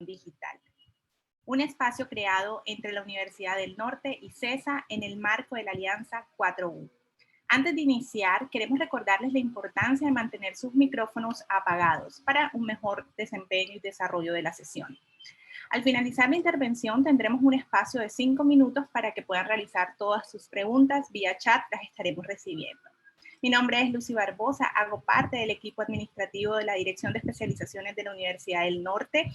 digital, un espacio creado entre la Universidad del Norte y CESA en el marco de la Alianza 4U. Antes de iniciar, queremos recordarles la importancia de mantener sus micrófonos apagados para un mejor desempeño y desarrollo de la sesión. Al finalizar la intervención, tendremos un espacio de 5 minutos para que puedan realizar todas sus preguntas vía chat, las estaremos recibiendo. Mi nombre es Lucy Barbosa, hago parte del equipo administrativo de la Dirección de Especializaciones de la Universidad del Norte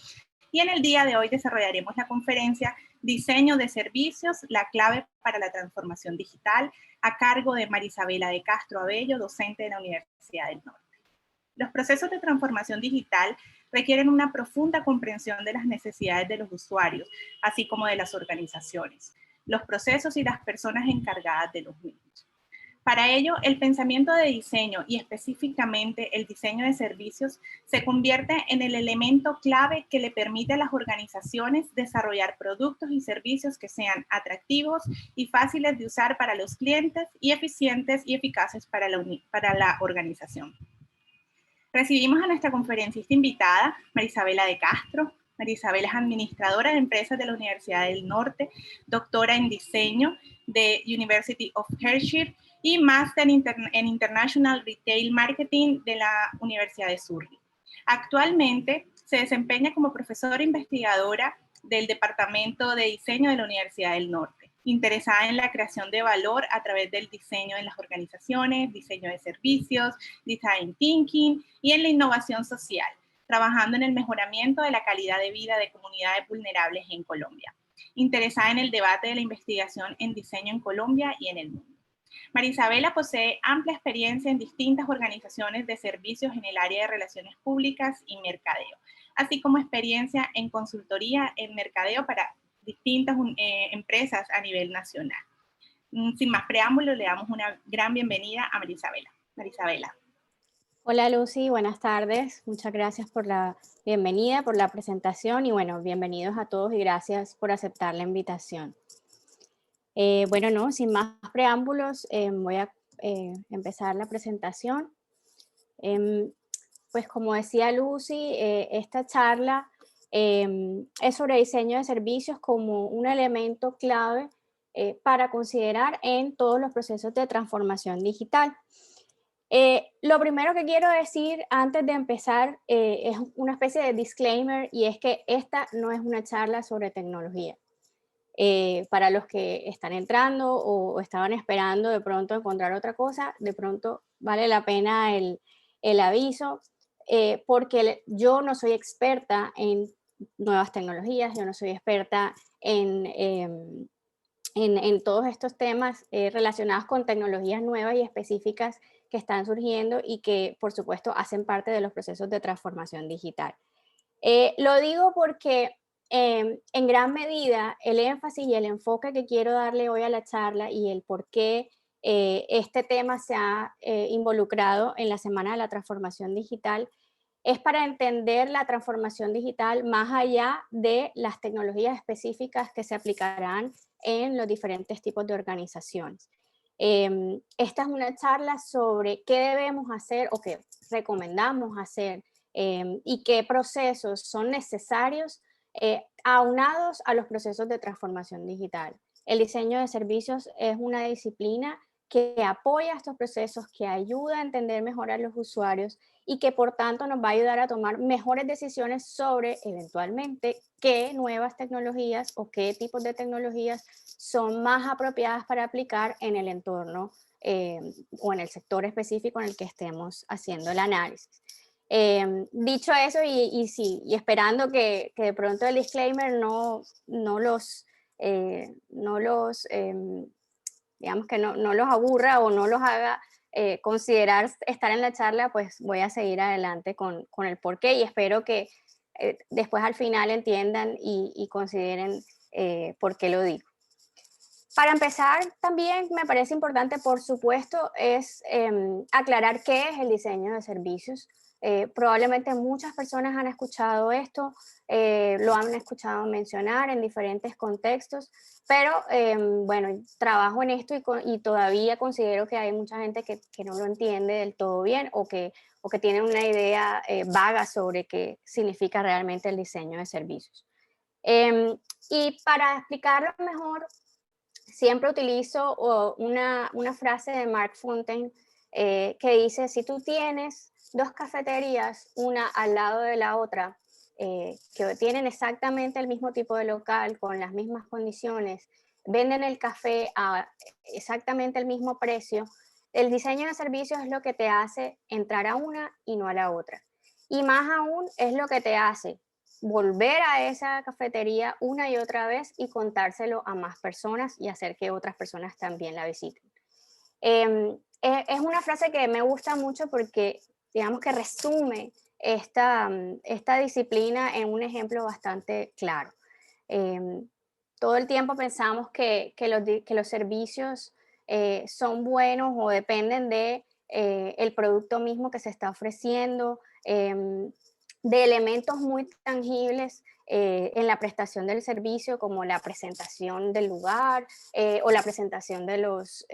y en el día de hoy desarrollaremos la conferencia Diseño de Servicios, la clave para la transformación digital, a cargo de Marisabela de Castro Abello, docente de la Universidad del Norte. Los procesos de transformación digital requieren una profunda comprensión de las necesidades de los usuarios, así como de las organizaciones, los procesos y las personas encargadas de los mismos. Para ello, el pensamiento de diseño y específicamente el diseño de servicios se convierte en el elemento clave que le permite a las organizaciones desarrollar productos y servicios que sean atractivos y fáciles de usar para los clientes y eficientes y eficaces para la organización. Recibimos a nuestra conferencista invitada, Marisabela de Castro. Marisabela es administradora de empresas de la Universidad del Norte, doctora en diseño de University of Hershey y máster en International Retail Marketing de la Universidad de Surrey. Actualmente se desempeña como profesora investigadora del Departamento de Diseño de la Universidad del Norte, interesada en la creación de valor a través del diseño en las organizaciones, diseño de servicios, design thinking y en la innovación social, trabajando en el mejoramiento de la calidad de vida de comunidades vulnerables en Colombia, interesada en el debate de la investigación en diseño en Colombia y en el mundo. Marisabela posee amplia experiencia en distintas organizaciones de servicios en el área de relaciones públicas y mercadeo, así como experiencia en consultoría en mercadeo para distintas empresas a nivel nacional. Sin más preámbulos, le damos una gran bienvenida a Marisabela. Marisabela. Hola Lucy, buenas tardes. Muchas gracias por la bienvenida, por la presentación y bueno, bienvenidos a todos y gracias por aceptar la invitación. Bueno, no, sin más preámbulos, voy a empezar la presentación. Pues como decía Lucy, esta charla es sobre diseño de servicios como un elemento clave para considerar en todos los procesos de transformación digital. Lo primero que quiero decir antes de empezar es una especie de disclaimer y es que esta no es una charla sobre tecnología. Para los que están entrando o estaban esperando de pronto encontrar otra cosa, de pronto vale la pena el aviso, porque yo no soy experta en nuevas tecnologías, yo no soy experta en todos estos temas relacionados con tecnologías nuevas y específicas que están surgiendo y que, por supuesto, hacen parte de los procesos de transformación digital. Lo digo porque en gran medida el énfasis y el enfoque que quiero darle hoy a la charla y el por qué este tema se ha involucrado en la Semana de la Transformación Digital es para entender la transformación digital más allá de las tecnologías específicas que se aplicarán en los diferentes tipos de organizaciones. Esta es una charla sobre qué debemos hacer o qué recomendamos hacer y qué procesos son necesarios aunados a los procesos de transformación digital. El diseño de servicios es una disciplina que apoya estos procesos, que ayuda a entender mejor a los usuarios y que por tanto nos va a ayudar a tomar mejores decisiones sobre eventualmente qué nuevas tecnologías o qué tipos de tecnologías son más apropiadas para aplicar en el entorno o en el sector específico en el que estemos haciendo el análisis. Dicho eso y esperando que de pronto el disclaimer digamos que no los aburra o no los haga considerar estar en la charla, pues voy a seguir adelante con el porqué y espero que después al final entiendan y consideren por qué lo digo. Para empezar, también me parece importante, por supuesto, es aclarar qué es el diseño de servicios. Probablemente muchas personas han escuchado esto, lo han escuchado mencionar en diferentes contextos, pero bueno, trabajo en esto y todavía considero que hay mucha gente que no lo entiende del todo bien o que o que tienen una idea vaga sobre qué significa realmente el diseño de servicios. Y para explicarlo mejor, siempre utilizo una frase de Mark Fontaine que dice, si tú tienes dos cafeterías, una al lado de la otra, que tienen exactamente el mismo tipo de local, con las mismas condiciones, venden el café a exactamente el mismo precio, el diseño de servicios es lo que te hace entrar a una y no a la otra. Y más aún es lo que te hace volver a esa cafetería una y otra vez y contárselo a más personas y hacer que otras personas también la visiten. Es una frase que me gusta mucho porque digamos que resume esta disciplina en un ejemplo bastante claro. Todo el tiempo pensamos que los servicios son buenos o dependen de el producto mismo que se está ofreciendo, de elementos muy tangibles en la prestación del servicio, como la presentación del lugar o la presentación de los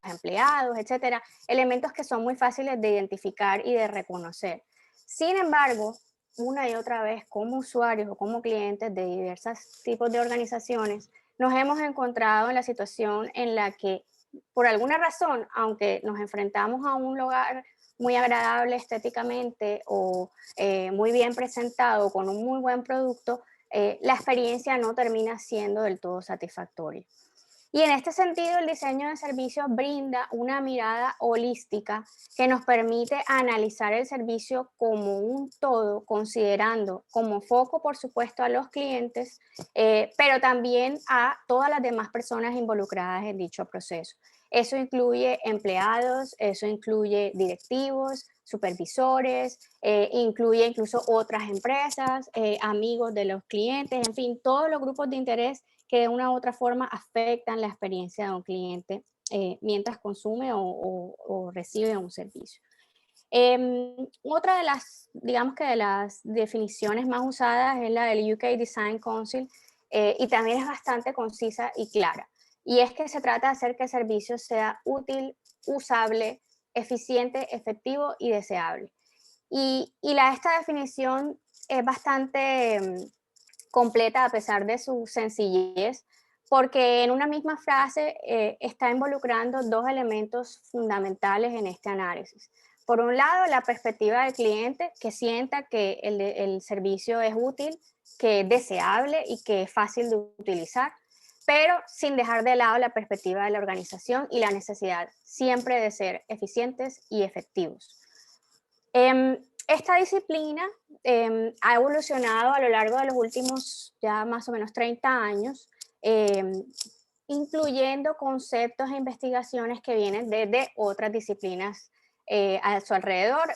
empleados, etcétera. Elementos que son muy fáciles de identificar y de reconocer. Sin embargo, una y otra vez como usuarios o como clientes de diversos tipos de organizaciones, nos hemos encontrado en la situación en la que, por alguna razón, aunque nos enfrentamos a un lugar muy agradable estéticamente o muy bien presentado, con un muy buen producto, la experiencia no termina siendo del todo satisfactoria. Y en este sentido, el diseño de servicios brinda una mirada holística que nos permite analizar el servicio como un todo, considerando como foco, por supuesto, a los clientes, pero también a todas las demás personas involucradas en dicho proceso. Eso incluye empleados, eso incluye directivos, supervisores, incluye incluso otras empresas, amigos de los clientes, en fin, todos los grupos de interés que de una u otra forma afectan la experiencia de un cliente mientras consume o recibe un servicio. Otra de las, digamos que de las definiciones más usadas es la del UK Design Council y también es bastante concisa y clara. Y es que se trata de hacer que el servicio sea útil, usable, eficiente, efectivo y deseable. Esta definición es bastante completa a pesar de su sencillez, porque en una misma frase está involucrando dos elementos fundamentales en este análisis. Por un lado, la perspectiva del cliente, que sienta que el servicio es útil, que es deseable y que es fácil de utilizar, pero sin dejar de lado la perspectiva de la organización y la necesidad siempre de ser eficientes y efectivos. Esta disciplina ha evolucionado a lo largo de los últimos ya más o menos 30 años, incluyendo conceptos e investigaciones que vienen desde otras disciplinas a su alrededor,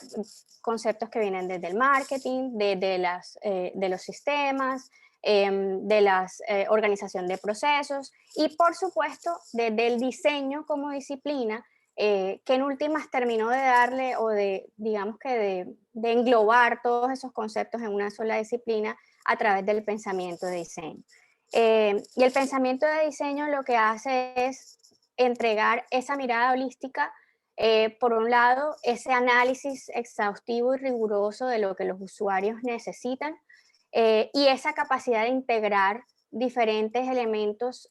conceptos que vienen desde el marketing, de los sistemas, de la organización de procesos y por supuesto desde el diseño como disciplina, que en últimas terminó de darle o de, digamos que de englobar todos esos conceptos en una sola disciplina a través del pensamiento de diseño. Y el pensamiento de diseño lo que hace es entregar esa mirada holística, por un lado, ese análisis exhaustivo y riguroso de lo que los usuarios necesitan y esa capacidad de integrar diferentes elementos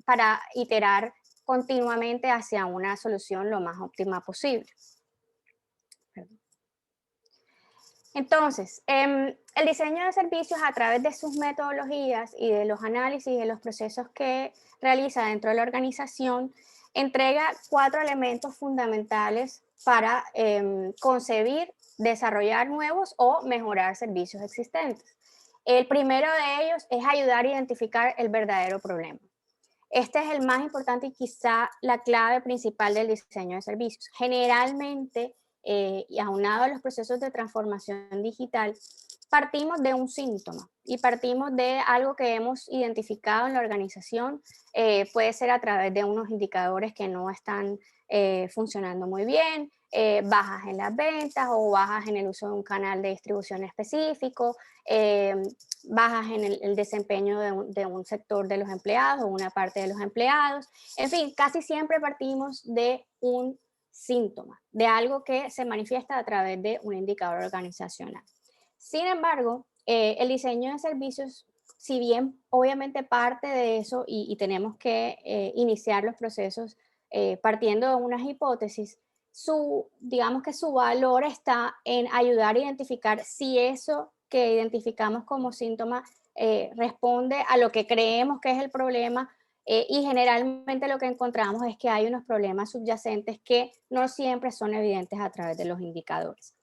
para iterar continuamente hacia una solución lo más óptima posible. Entonces, el diseño de servicios a través de sus metodologías y de los análisis y de los procesos que realiza dentro de la organización, entrega 4 elementos fundamentales para concebir, desarrollar nuevos o mejorar servicios existentes. El primero de ellos es ayudar a identificar el verdadero problema. Este es el más importante y quizá la clave principal del diseño de servicios. Generalmente, y aunado a los procesos de transformación digital, partimos de un síntoma y partimos de algo que hemos identificado en la organización. Puede ser a través de unos indicadores que no están funcionando muy bien, bajas en las ventas o bajas en el uso de un canal de distribución específico, bajas en el desempeño de un sector de los empleados o una parte de los empleados. En fin, casi siempre partimos de un síntoma de algo que se manifiesta a través de un indicador organizacional. Sin embargo, el diseño de servicios, si bien obviamente parte de eso y tenemos que iniciar los procesos partiendo de unas hipótesis, digamos que su valor está en ayudar a identificar si eso que identificamos como síntoma responde a lo que creemos que es el problema, y generalmente lo que encontramos es que hay unos problemas subyacentes que no siempre son evidentes a través de los indicadores.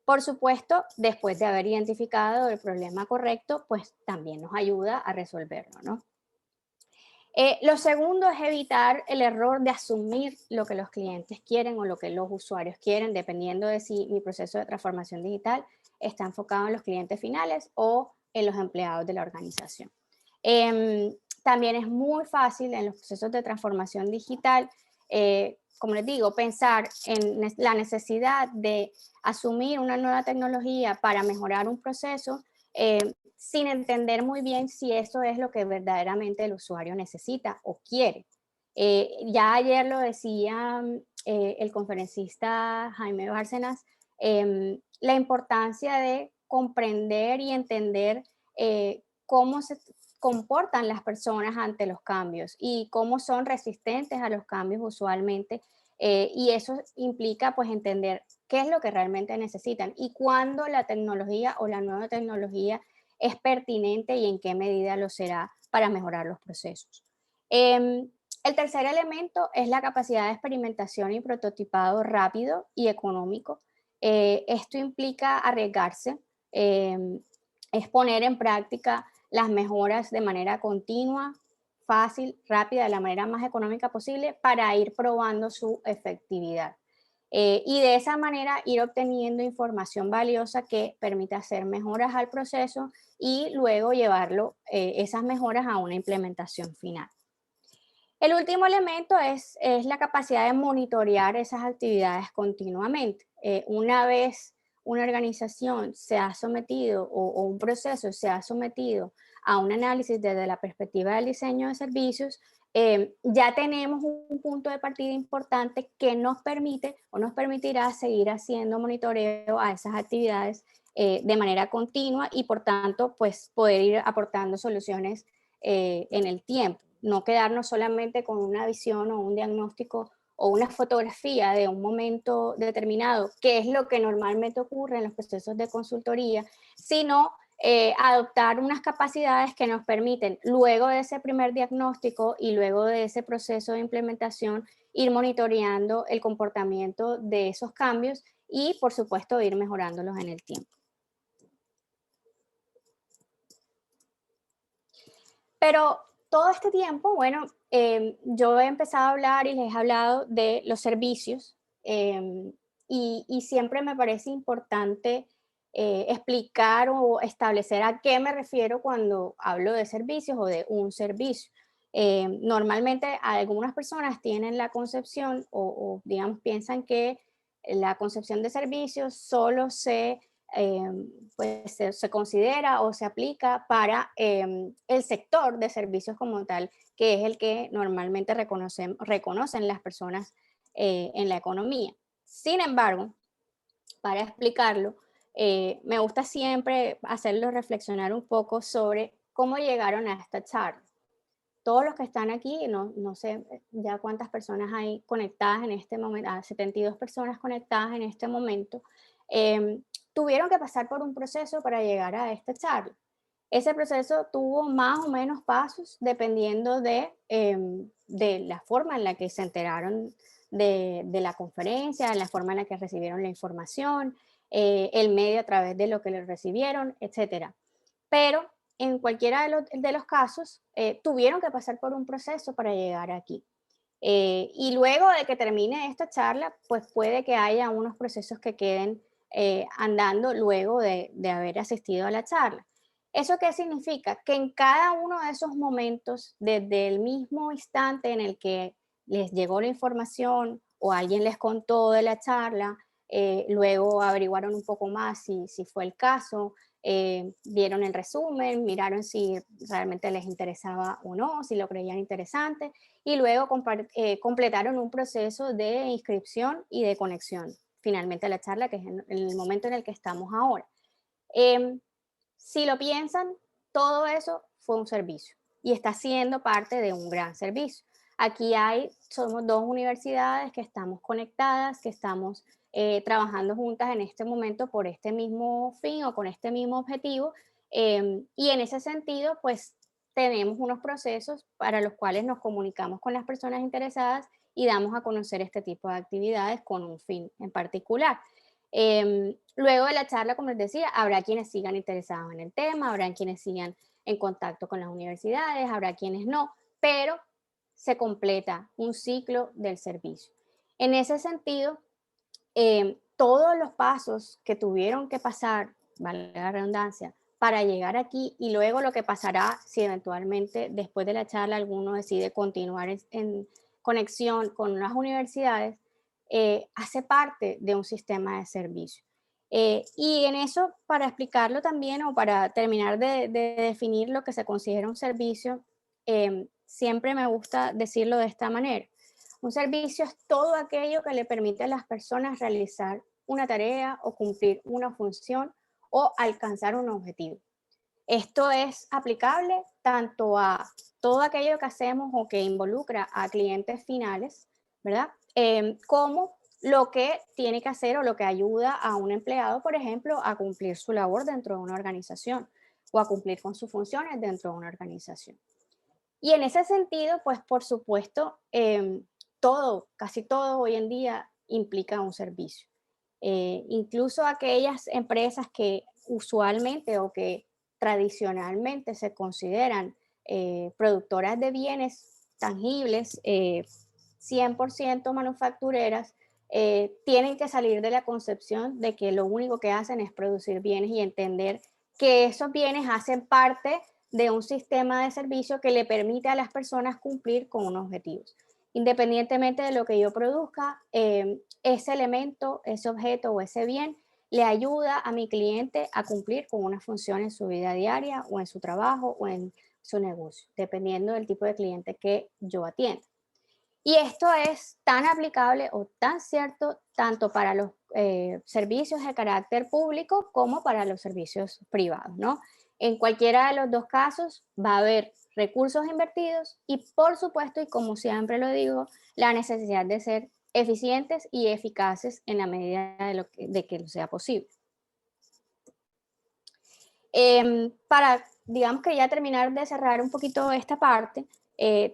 Por supuesto, después de haber identificado el problema correcto, pues también nos ayuda a resolverlo, ¿no? Lo segundo es evitar el error de asumir lo que los clientes quieren o lo que los usuarios quieren, dependiendo de si mi proceso de transformación digital está enfocado en los clientes finales o en los empleados de la organización. También es muy fácil en los procesos de transformación digital, como les digo, pensar en la necesidad de asumir una nueva tecnología para mejorar un proceso, sin entender muy bien si eso es lo que verdaderamente el usuario necesita o quiere. Ya ayer lo decía el conferencista Jaime Bárcenas, la importancia de comprender y entender cómo se comportan las personas ante los cambios y cómo son resistentes a los cambios usualmente. Y eso implica pues entender qué es lo que realmente necesitan y cuándo la tecnología o la nueva tecnología es pertinente y en qué medida lo será para mejorar los procesos. El tercer elemento es la capacidad de experimentación y prototipado rápido y económico. Esto implica arriesgarse, es poner en práctica las mejoras de manera continua, fácil, rápida, de la manera más económica posible para ir probando su efectividad. Y de esa manera ir obteniendo información valiosa que permita hacer mejoras al proceso y luego llevarlo, esas mejoras a una implementación final. El último elemento es la capacidad de monitorear esas actividades continuamente. Una vez una organización se ha sometido o un proceso se ha sometido a un análisis desde la perspectiva del diseño de servicios, ya tenemos un punto de partida importante que nos permite o nos permitirá seguir haciendo monitoreo a esas actividades de manera continua y por tanto pues poder ir aportando soluciones en el tiempo, no quedarnos solamente con una visión o un diagnóstico o una fotografía de un momento determinado, que es lo que normalmente ocurre en los procesos de consultoría, sino adoptar unas capacidades que nos permiten, luego de ese primer diagnóstico y luego de ese proceso de implementación, ir monitoreando el comportamiento de esos cambios y, por supuesto, ir mejorándolos en el tiempo. Pero todo este tiempo, bueno, yo he empezado a hablar y les he hablado de los servicios, y siempre me parece importante explicar o establecer a qué me refiero cuando hablo de servicios o de un servicio. Normalmente algunas personas tienen la concepción digamos, piensan que la concepción de servicios solo pues se considera o se aplica para el sector de servicios como tal, que es el que normalmente reconocen las personas en la economía. Sin embargo, para explicarlo, me gusta siempre hacerlos reflexionar un poco sobre cómo llegaron a esta charla. Todos los que están aquí, no sé ya cuántas personas hay conectadas en este momento, 72 personas conectadas en este momento, tuvieron que pasar por un proceso para llegar a esta charla. Ese proceso tuvo más o menos pasos dependiendo de la forma en la que se enteraron de la conferencia, de la forma en la que recibieron la información, el medio a través de lo que les recibieron, etcétera. Pero en cualquiera de los casos tuvieron que pasar por un proceso para llegar aquí. Y luego de que termine esta charla, pues puede que haya unos procesos que queden andando luego de haber asistido a la charla. ¿Eso qué significa? Que en cada uno de esos momentos, desde el mismo instante en el que les llegó la información o alguien les contó de la charla, luego averiguaron un poco más si fue el caso, vieron el resumen, miraron si realmente les interesaba o no, si lo creían interesante, y luego completaron un proceso de inscripción y de conexión, finalmente a la charla, que es en el momento en el que estamos ahora. Em, si lo piensan, todo eso fue un servicio y está siendo parte de un gran servicio. Aquí somos dos universidades que estamos conectadas, que estamos trabajando juntas en este momento por este mismo fin o con este mismo objetivo. Y en ese sentido, pues tenemos unos procesos para los cuales nos comunicamos con las personas interesadas y damos a conocer este tipo de actividades con un fin en particular. Luego de la charla, como les decía, habrá quienes sigan interesados en el tema, habrá quienes sigan en contacto con las universidades, habrá quienes no, pero se completa un ciclo del servicio. En ese sentido, todos los pasos que tuvieron que pasar, vale la redundancia, para llegar aquí y luego lo que pasará si eventualmente después de la charla alguno decide continuar en conexión con las universidades, hace parte de un sistema de servicio. Y en eso, para explicarlo también o para terminar de definir lo que se considera un servicio, siempre me gusta decirlo de esta manera. Un servicio es todo aquello que le permite a las personas realizar una tarea o cumplir una función o alcanzar un objetivo. Esto es aplicable tanto a todo aquello que hacemos o que involucra a clientes finales, ¿verdad? Como lo que tiene que hacer o lo que ayuda a un empleado, por ejemplo, a cumplir su labor dentro de una organización o a cumplir con sus funciones dentro de una organización. Y en ese sentido, pues por supuesto, casi todo hoy en día implica un servicio. Incluso aquellas empresas que usualmente o que tradicionalmente se consideran productoras de bienes tangibles, 100% manufactureras, tienen que salir de la concepción de que lo único que hacen es producir bienes y entender que esos bienes hacen parte de un sistema de servicio que le permite a las personas cumplir con unos objetivos. Independientemente de lo que yo produzca, ese elemento, ese objeto o ese bien le ayuda a mi cliente a cumplir con una función en su vida diaria o en su trabajo o en su negocio, dependiendo del tipo de cliente que yo atienda. Y esto es tan aplicable o tan cierto tanto para los servicios de carácter público como para los servicios privados, ¿no? En cualquiera de los dos casos va a haber recursos invertidos y, por supuesto, y como siempre lo digo, la necesidad de ser eficientes y eficaces en la medida de que lo sea posible. Para, digamos que ya terminar de cerrar un poquito esta parte,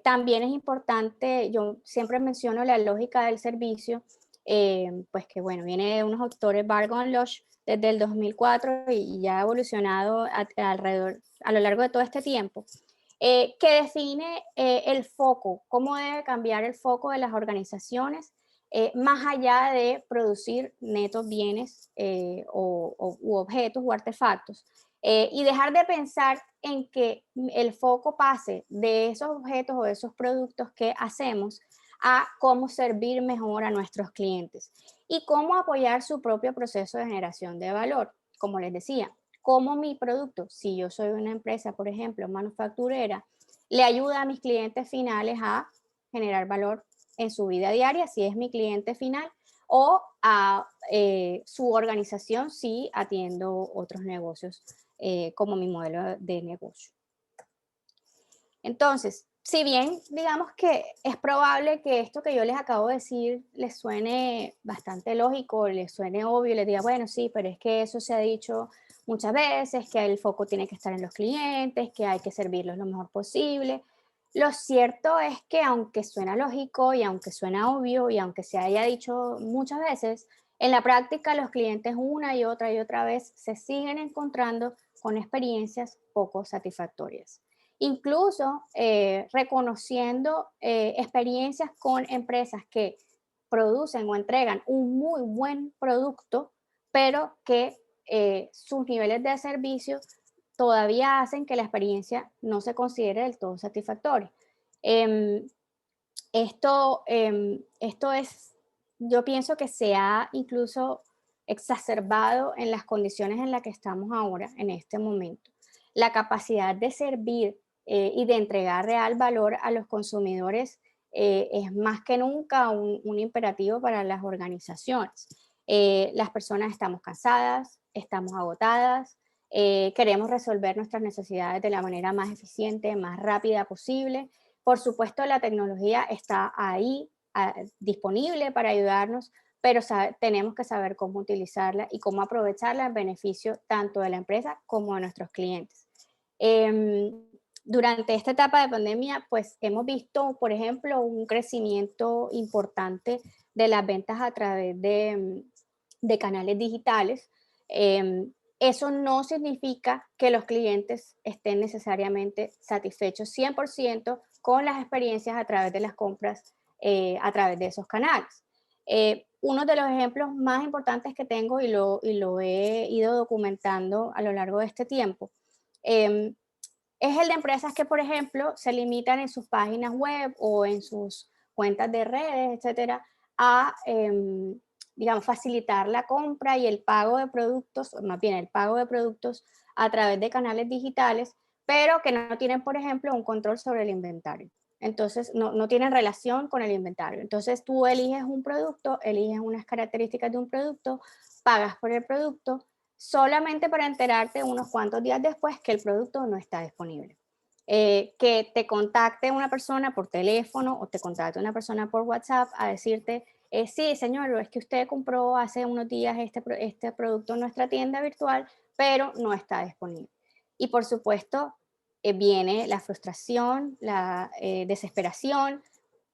también es importante, yo siempre menciono la lógica del servicio, pues que bueno, viene de unos autores, Bargon y Losch, desde el 2004 y ya ha evolucionado a lo largo de todo este tiempo, que define el foco, cómo debe cambiar el foco de las organizaciones, más allá de producir netos bienes u objetos o artefactos. Y dejar de pensar en que el foco pase de esos objetos o de esos productos que hacemos a cómo servir mejor a nuestros clientes y cómo apoyar su propio proceso de generación de valor. Como les decía, cómo mi producto, si yo soy una empresa, por ejemplo, manufacturera, le ayuda a mis clientes finales a generar valor en su vida diaria, si es mi cliente final, o a su organización si atiendo otros negocios como mi modelo de negocio. Entonces, si bien digamos que es probable que esto que yo les acabo de decir les suene bastante lógico, les suene obvio, les diga, bueno, sí, pero es que eso se ha dicho muchas veces, que el foco tiene que estar en los clientes, que hay que servirlos lo mejor posible. Lo cierto es que aunque suena lógico y aunque suena obvio y aunque se haya dicho muchas veces, en la práctica los clientes una y otra vez se siguen encontrando con experiencias poco satisfactorias. Incluso reconociendo experiencias con empresas que producen o entregan un muy buen producto, pero que sus niveles de servicio todavía hacen que la experiencia no se considere del todo satisfactoria. Eh, esto es, yo pienso que se ha incluso exacerbado en las condiciones en las que estamos ahora, en este momento. La capacidad de servir y de entregar real valor a los consumidores es más que nunca un imperativo para las organizaciones. Las personas estamos cansadas, estamos agotadas, queremos resolver nuestras necesidades de la manera más eficiente, más rápida posible. Por supuesto, la tecnología está ahí, disponible para ayudarnos, pero tenemos que saber cómo utilizarla y cómo aprovecharla en beneficio tanto de la empresa como de nuestros clientes. Durante esta etapa de pandemia, pues hemos visto, por ejemplo, un crecimiento importante de las ventas a través de canales digitales. Eso no significa que los clientes estén necesariamente satisfechos 100% con las experiencias a través de las compras a través de esos canales. Uno de los ejemplos más importantes que tengo y lo he ido documentando a lo largo de este tiempo es el de empresas que, por ejemplo, se limitan en sus páginas web o en sus cuentas de redes, etcétera, a, digamos, facilitar la compra y el pago de productos, o más bien el pago de productos a través de canales digitales, pero que no tienen, por ejemplo, un control sobre el inventario. Entonces, no tienen relación con el inventario. Entonces, tú eliges un producto, eliges unas características de un producto, pagas por el producto, solamente para enterarte unos cuantos días después que el producto no está disponible. Que te contacte una persona por teléfono o te contacte una persona por WhatsApp a decirte, sí, señor, es que usted compró hace unos días este producto en nuestra tienda virtual, pero no está disponible. Y por supuesto, viene la frustración, la desesperación.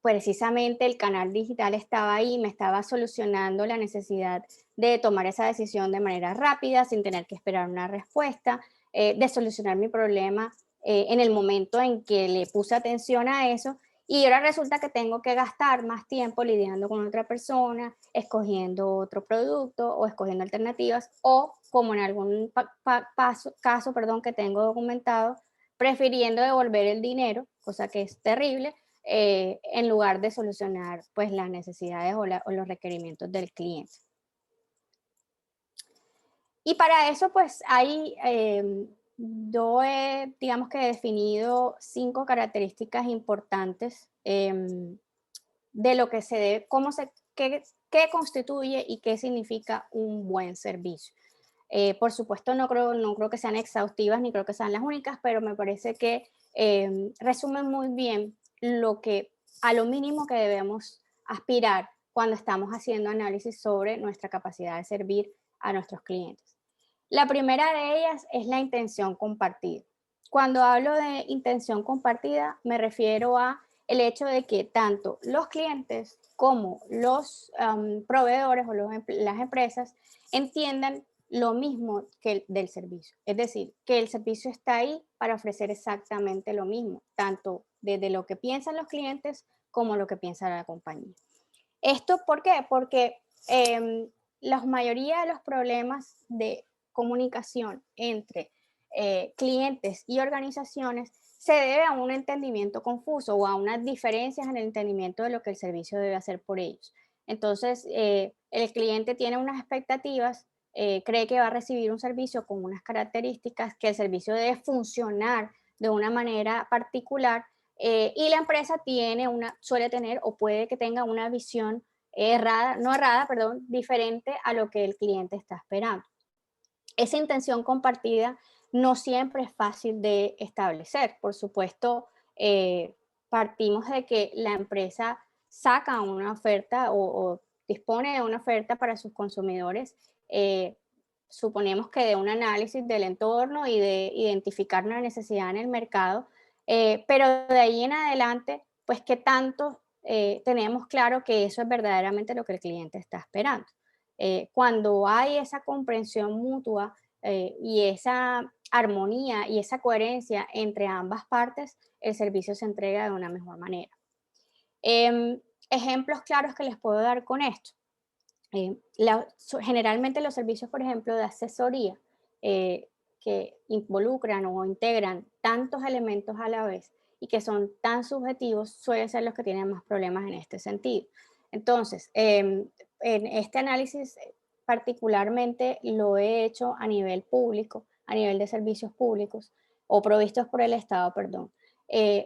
Precisamente el canal digital estaba ahí, me estaba solucionando la necesidad de tomar esa decisión de manera rápida, sin tener que esperar una respuesta, de solucionar mi problema en el momento en que le puse atención a eso. Y ahora resulta que tengo que gastar más tiempo lidiando con otra persona, escogiendo otro producto o escogiendo alternativas, o como en algún caso que tengo documentado, prefiriendo devolver el dinero, cosa que es terrible, en lugar de solucionar pues, las necesidades o los requerimientos del cliente. Y para eso, pues, yo he, digamos que definido 5 características importantes de lo que se debe, qué constituye y qué significa un buen servicio. Por supuesto, no creo que sean exhaustivas ni creo que sean las únicas, pero me parece que resumen muy bien a lo mínimo que debemos aspirar cuando estamos haciendo análisis sobre nuestra capacidad de servir a nuestros clientes. La primera de ellas es la intención compartida. Cuando hablo de intención compartida, me refiero a el hecho de que tanto los clientes como los proveedores o las empresas entiendan lo mismo que del servicio. Es decir, que el servicio está ahí para ofrecer exactamente lo mismo, tanto desde lo que piensan los clientes como lo que piensa la compañía. ¿Esto por qué? Porque la mayoría de los problemas de comunicación entre clientes y organizaciones se debe a un entendimiento confuso o a unas diferencias en el entendimiento de lo que el servicio debe hacer por ellos. Entonces, el cliente tiene unas expectativas, cree que va a recibir un servicio con unas características, que el servicio debe funcionar de una manera particular y la empresa suele tener o puede que tenga una visión diferente a lo que el cliente está esperando. Esa intención compartida no siempre es fácil de establecer. Por supuesto, partimos de que la empresa saca una oferta o dispone de una oferta para sus consumidores. Suponemos que de un análisis del entorno y de identificar una necesidad en el mercado, pero de ahí en adelante, pues qué tanto tenemos claro que eso es verdaderamente lo que el cliente está esperando. Cuando hay esa comprensión mutua y esa armonía y esa coherencia entre ambas partes, el servicio se entrega de una mejor manera. Ejemplos claros que les puedo dar con esto. Generalmente los servicios, por ejemplo, de asesoría que involucran o integran tantos elementos a la vez y que son tan subjetivos, suelen ser los que tienen más problemas en este sentido. Entonces, en este análisis particularmente lo he hecho a nivel público, a nivel de servicios públicos o provistos por el Estado, perdón,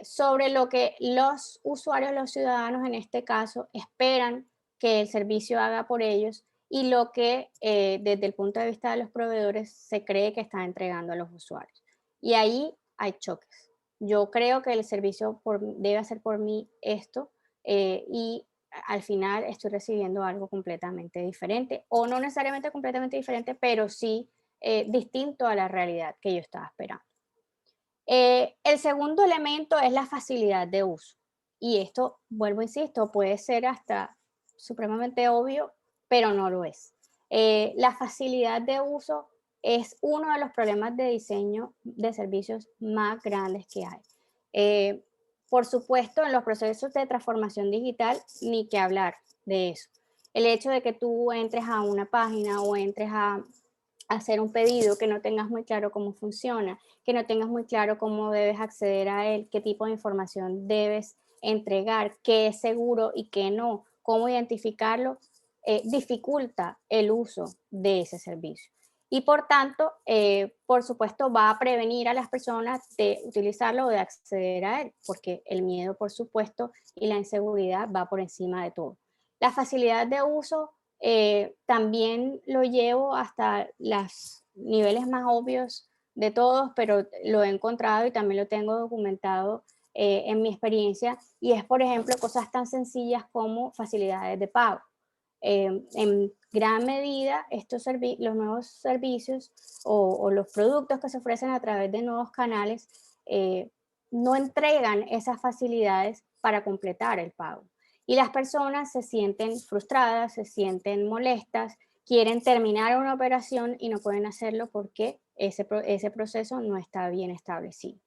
sobre lo que los usuarios, los ciudadanos en este caso, esperan que el servicio haga por ellos y lo que desde el punto de vista de los proveedores se cree que están entregando a los usuarios. Y ahí hay choques. Yo creo que el servicio debe hacer por mí esto y al final estoy recibiendo algo completamente diferente, o no necesariamente completamente diferente, pero sí distinto a la realidad que yo estaba esperando. El segundo elemento es la facilidad de uso. Y esto, vuelvo, insisto, puede ser hasta supremamente obvio, pero no lo es. La facilidad de uso es uno de los problemas de diseño de servicios más grandes que hay. Por supuesto, en los procesos de transformación digital, ni que hablar de eso. El hecho de que tú entres a una página o entres a hacer un pedido, que no tengas muy claro cómo funciona, que no tengas muy claro cómo debes acceder a él, qué tipo de información debes entregar, qué es seguro y qué no, cómo identificarlo, dificulta el uso de ese servicio. Y por tanto, por supuesto, va a prevenir a las personas de utilizarlo o de acceder a él, porque el miedo, por supuesto, y la inseguridad va por encima de todo. La facilidad de uso también lo llevo hasta los niveles más obvios de todos, pero lo he encontrado y también lo tengo documentado en mi experiencia, y es, por ejemplo, cosas tan sencillas como facilidades de pago. En gran medida, los nuevos servicios o los productos que se ofrecen a través de nuevos canales no entregan esas facilidades para completar el pago. Y las personas se sienten frustradas, se sienten molestas, quieren terminar una operación y no pueden hacerlo porque ese proceso no está bien establecido.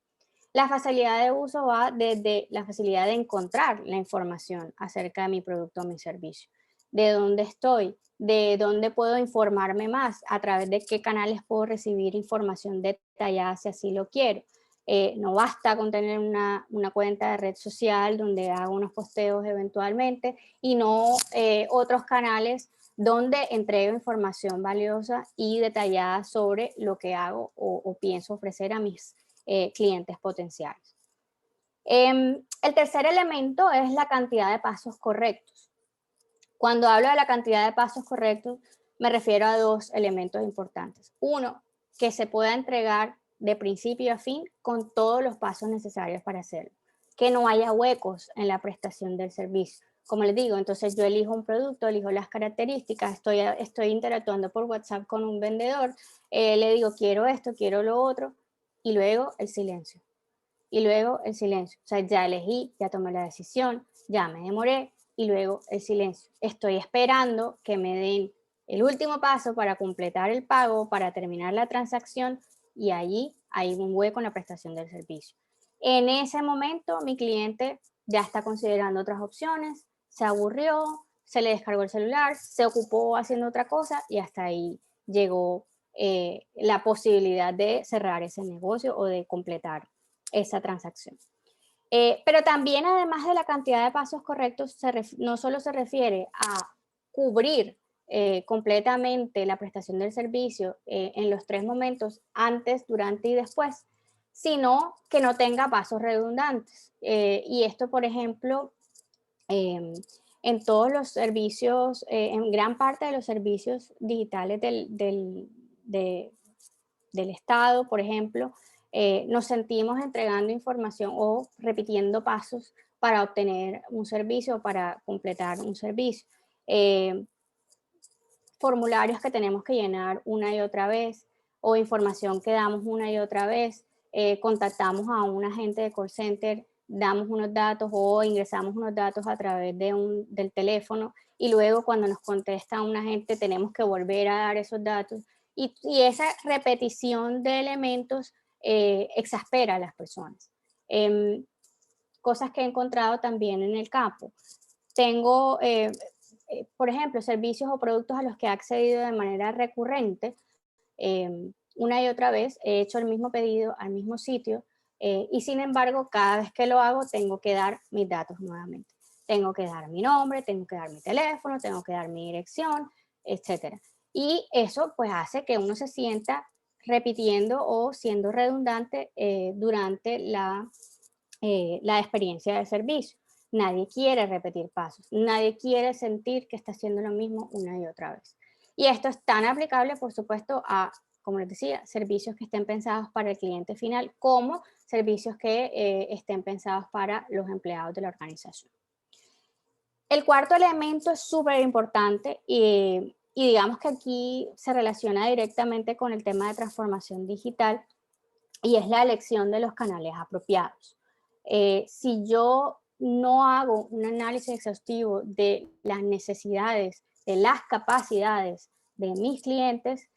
La facilidad de uso va desde la facilidad de encontrar la información acerca de mi producto o mi servicio, de dónde estoy, de dónde puedo informarme más, a través de qué canales puedo recibir información detallada si así lo quiero. No basta con tener una cuenta de red social donde hago unos posteos eventualmente y no otros canales donde entrego información valiosa y detallada sobre lo que hago o pienso ofrecer a mis clientes potenciales. El tercer elemento es la cantidad de pasos correctos. Cuando hablo de la cantidad de pasos correctos, me refiero a dos elementos importantes. Uno, que se pueda entregar de principio a fin con todos los pasos necesarios para hacerlo. Que no haya huecos en la prestación del servicio. Como les digo, entonces yo elijo un producto, elijo las características, estoy interactuando por WhatsApp con un vendedor, le digo quiero esto, quiero lo otro, y luego el silencio. Y luego el silencio. O sea, ya elegí, ya tomé la decisión, ya me demoré, y luego el silencio. Estoy esperando que me den el último paso para completar el pago, para terminar la transacción, y allí hay un hueco en la prestación del servicio. En ese momento mi cliente ya está considerando otras opciones, se aburrió, se le descargó el celular, se ocupó haciendo otra cosa y hasta ahí llegó la posibilidad de cerrar ese negocio o de completar esa transacción. Pero también, además de la cantidad de pasos correctos, no solo se refiere a cubrir completamente la prestación del servicio en los tres momentos, antes, durante y después, sino que no tenga pasos redundantes. Y esto, por ejemplo, en todos los servicios, en gran parte de los servicios digitales del Estado, por ejemplo, nos sentimos entregando información o repitiendo pasos para obtener un servicio o para completar un servicio. Formularios que tenemos que llenar una y otra vez o información que damos una y otra vez. Contactamos a un agente de call center, damos unos datos o ingresamos unos datos a través del teléfono y luego cuando nos contesta un agente tenemos que volver a dar esos datos y esa repetición de elementos exaspera a las personas. Cosas que he encontrado también en el campo. Tengo, por ejemplo, servicios o productos a los que he accedido de manera recurrente. Una y otra vez he hecho el mismo pedido al mismo sitio y sin embargo, cada vez que lo hago tengo que dar mis datos nuevamente. Tengo que dar mi nombre, tengo que dar mi teléfono, tengo que dar mi dirección, etcétera. Y eso pues hace que uno se sienta repitiendo o siendo redundante durante la experiencia de servicio. Nadie quiere repetir pasos, nadie quiere sentir que está haciendo lo mismo una y otra vez. Y esto es tan aplicable, por supuesto, a, como les decía, servicios que estén pensados para el cliente final, como servicios que estén pensados para los empleados de la organización. El cuarto elemento es súper importante y digamos que aquí se relaciona directamente con el tema de transformación digital y es la elección de los canales apropiados. Si yo no hago un análisis exhaustivo de las necesidades, de las capacidades de mis clientes,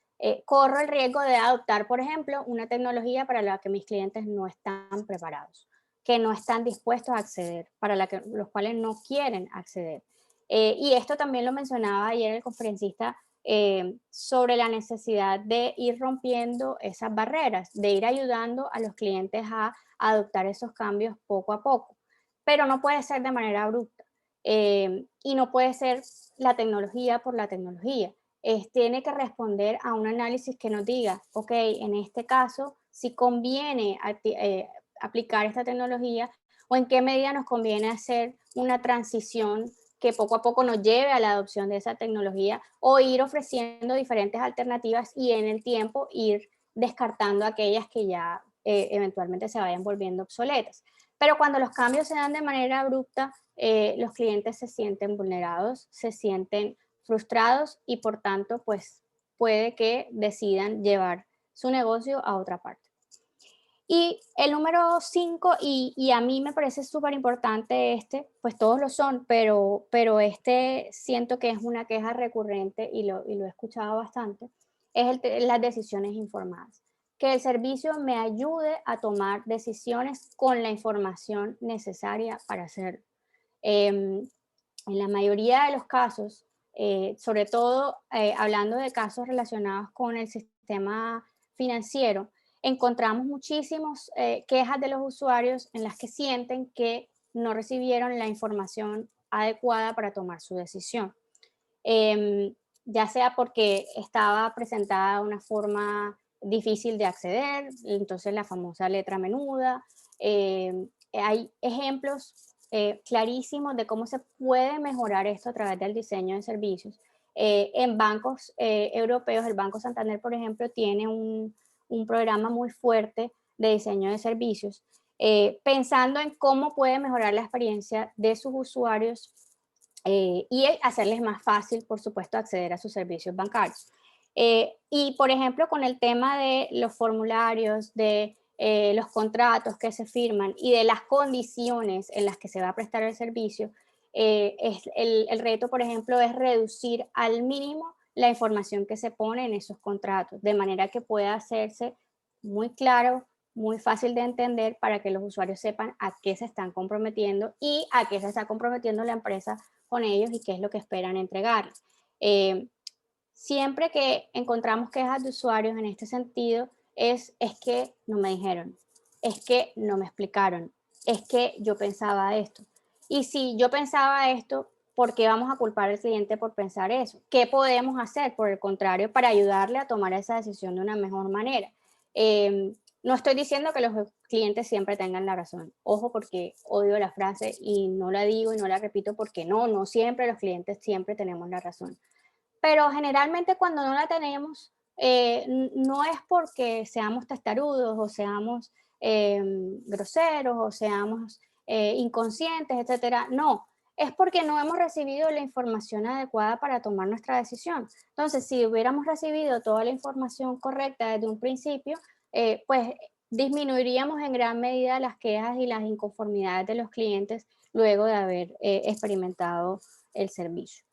corro el riesgo de adoptar, por ejemplo, una tecnología para la que mis clientes no están preparados, que no están dispuestos a acceder, para los cuales no quieren acceder. Y esto también lo mencionaba ayer el conferencista sobre la necesidad de ir rompiendo esas barreras, de ir ayudando a los clientes a adoptar esos cambios poco a poco. Pero no puede ser de manera abrupta y no puede ser la tecnología por la tecnología. Tiene que responder a un análisis que nos diga, ok, en este caso, si conviene aplicar esta tecnología o en qué medida nos conviene hacer una transición que poco a poco nos lleve a la adopción de esa tecnología o ir ofreciendo diferentes alternativas y en el tiempo ir descartando aquellas que ya eventualmente se vayan volviendo obsoletas. Pero cuando los cambios se dan de manera abrupta, los clientes se sienten vulnerados, se sienten frustrados y por tanto, pues puede que decidan llevar su negocio a otra parte. Y el número 5, y a mí me parece súper importante pues todos lo son, pero este siento que es una queja recurrente y lo he escuchado bastante, es las decisiones informadas. Que el servicio me ayude a tomar decisiones con la información necesaria para hacerlo. En la mayoría de los casos, sobre todo hablando de casos relacionados con el sistema financiero, encontramos muchísimas quejas de los usuarios en las que sienten que no recibieron la información adecuada para tomar su decisión. Ya sea porque estaba presentada de una forma difícil de acceder, entonces la famosa letra menuda. Hay ejemplos clarísimos de cómo se puede mejorar esto a través del diseño de servicios. En bancos europeos, el Banco Santander, por ejemplo, tiene un programa muy fuerte de diseño de servicios, pensando en cómo puede mejorar la experiencia de sus usuarios y hacerles más fácil, por supuesto, acceder a sus servicios bancarios. Y, por ejemplo, con el tema de los formularios, de los contratos que se firman y de las condiciones en las que se va a prestar el servicio, el reto, por ejemplo, es reducir al mínimo la información que se pone en esos contratos, de manera que pueda hacerse muy claro, muy fácil de entender para que los usuarios sepan a qué se están comprometiendo y a qué se está comprometiendo la empresa con ellos y qué es lo que esperan entregarles. Siempre que encontramos quejas de usuarios en este sentido, es que no me dijeron, es que no me explicaron, es que yo pensaba esto. Y si yo pensaba esto, ¿por qué vamos a culpar al cliente por pensar eso? ¿Qué podemos hacer, por el contrario, para ayudarle a tomar esa decisión de una mejor manera? No estoy diciendo que los clientes siempre tengan la razón. Ojo, porque odio la frase y no la digo y no la repito porque no siempre los clientes siempre tenemos la razón. Pero generalmente cuando no la tenemos, no es porque seamos testarudos o seamos groseros o seamos inconscientes, etcétera. No, es porque no hemos recibido la información adecuada para tomar nuestra decisión. Entonces, si hubiéramos recibido toda la información correcta desde un principio, pues disminuiríamos en gran medida las quejas y las inconformidades de los clientes luego de haber experimentado el servicio.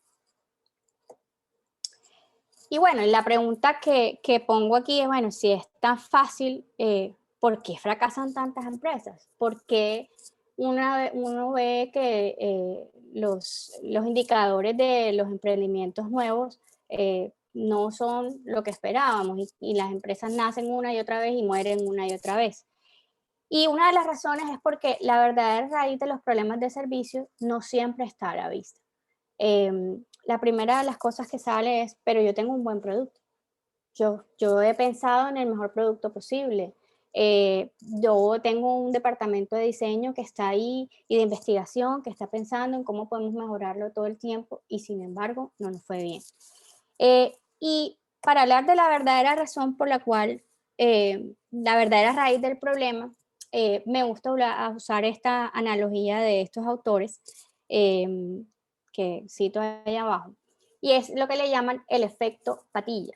Y bueno, la pregunta que pongo aquí es, bueno, si es tan fácil, ¿por qué fracasan tantas empresas? ¿Por qué uno ve que los indicadores de los emprendimientos nuevos no son lo que esperábamos y las empresas nacen una y otra vez y mueren una y otra vez? Y una de las razones es porque la verdadera raíz de los problemas de servicio no siempre está a la vista. la primera de las cosas que sale es, pero yo tengo un buen producto. Yo he pensado en el mejor producto posible. Yo tengo un departamento de diseño que está ahí y de investigación que está pensando en cómo podemos mejorarlo todo el tiempo y sin embargo no nos fue bien. Y para hablar de la verdadera razón por la cual, la verdadera raíz del problema, me gusta usar esta analogía de estos autores que cito ahí abajo, y es lo que le llaman el efecto patilla.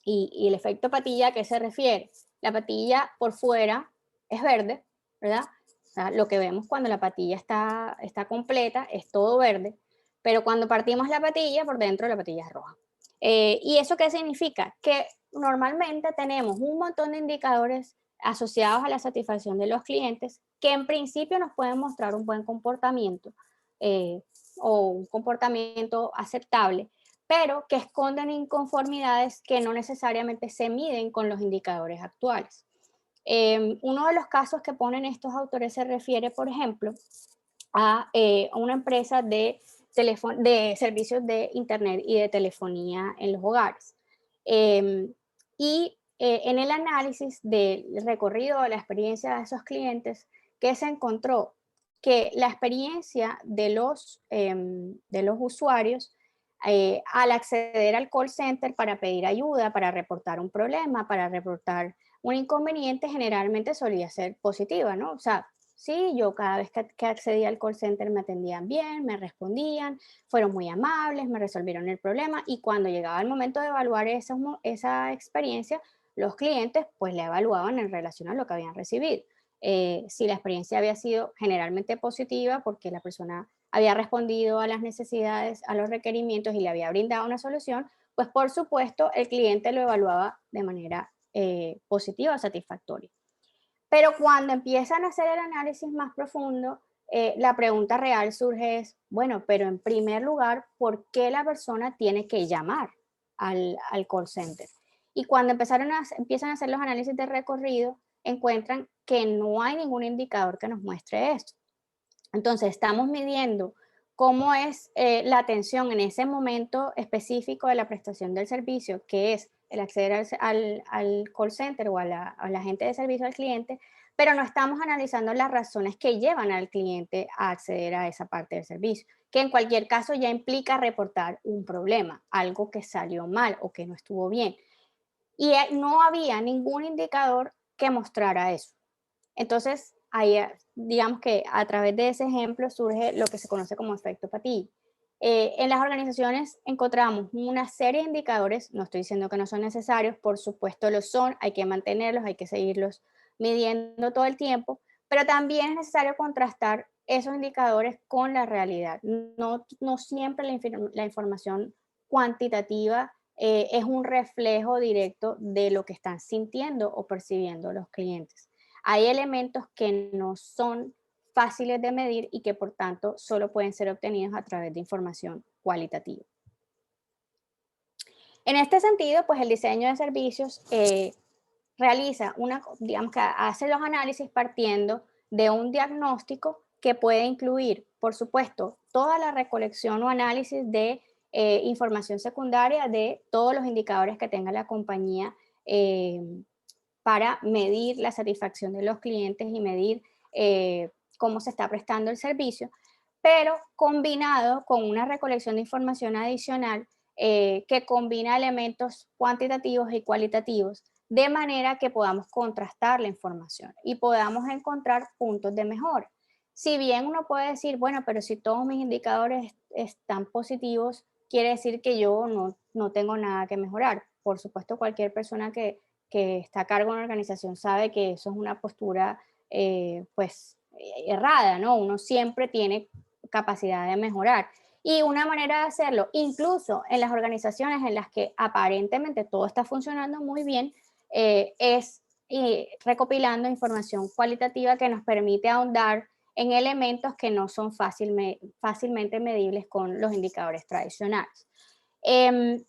Y el efecto patilla, ¿a qué se refiere? La patilla por fuera es verde, ¿verdad? O sea, lo que vemos cuando la patilla está completa es todo verde, pero cuando partimos la patilla, por dentro la patilla es roja. ¿Y eso qué significa? Que normalmente tenemos un montón de indicadores asociados a la satisfacción de los clientes que en principio nos pueden mostrar un buen comportamiento eh, o un comportamiento aceptable, pero que esconden inconformidades que no necesariamente se miden con los indicadores actuales. Uno de los casos que ponen estos autores se refiere, por ejemplo, a una empresa de servicios de Internet y de telefonía en los hogares. En el análisis del recorrido de la experiencia de esos clientes, que se encontró que la experiencia de los usuarios al acceder al call center para pedir ayuda, para reportar un problema, para reportar un inconveniente, generalmente solía ser positiva, ¿no? O sea, sí, yo cada vez que accedía al call center me atendían bien, me respondían, fueron muy amables, me resolvieron el problema y cuando llegaba el momento de evaluar esa experiencia, los clientes pues la evaluaban en relación a lo que habían recibido. Si la experiencia había sido generalmente positiva porque la persona había respondido a las necesidades, a los requerimientos y le había brindado una solución, pues por supuesto el cliente lo evaluaba de manera positiva o satisfactoria. Pero cuando empiezan a hacer el análisis más profundo, la pregunta real surge es, bueno, pero en primer lugar, ¿por qué la persona tiene que llamar al call center? Y cuando empiezan a hacer los análisis de recorrido, encuentran que no hay ningún indicador que nos muestre esto. Entonces, estamos midiendo cómo es la atención en ese momento específico de la prestación del servicio, que es el acceder al call center o a la gente de servicio al cliente, pero no estamos analizando las razones que llevan al cliente a acceder a esa parte del servicio, que en cualquier caso ya implica reportar un problema, algo que salió mal o que no estuvo bien. Y no había ningún indicador que mostrara eso. Entonces, ahí, digamos que a través de ese ejemplo surge lo que se conoce como efecto patilla. En las organizaciones encontramos una serie de indicadores, no estoy diciendo que no son necesarios, por supuesto lo son, hay que mantenerlos, hay que seguirlos midiendo todo el tiempo, pero también es necesario contrastar esos indicadores con la realidad. No siempre la información cuantitativa es un reflejo directo de lo que están sintiendo o percibiendo los clientes. Hay elementos que no son fáciles de medir y que por tanto solo pueden ser obtenidos a través de información cualitativa. En este sentido, pues el diseño de servicios digamos que hace los análisis partiendo de un diagnóstico que puede incluir, por supuesto, toda la recolección o análisis de información secundaria de todos los indicadores que tenga la compañía para medir la satisfacción de los clientes y medir cómo se está prestando el servicio, pero combinado con una recolección de información adicional que combina elementos cuantitativos y cualitativos de manera que podamos contrastar la información y podamos encontrar puntos de mejora. Si bien uno puede decir, bueno, pero si todos mis indicadores están positivos, quiere decir que yo no tengo nada que mejorar. Por supuesto, cualquier persona que está a cargo de una organización sabe que eso es una postura errada, ¿no? Uno siempre tiene capacidad de mejorar. Y una manera de hacerlo, incluso en las organizaciones en las que aparentemente todo está funcionando muy bien, es recopilando información cualitativa que nos permite ahondar en elementos que no son fácilmente medibles con los indicadores tradicionales. En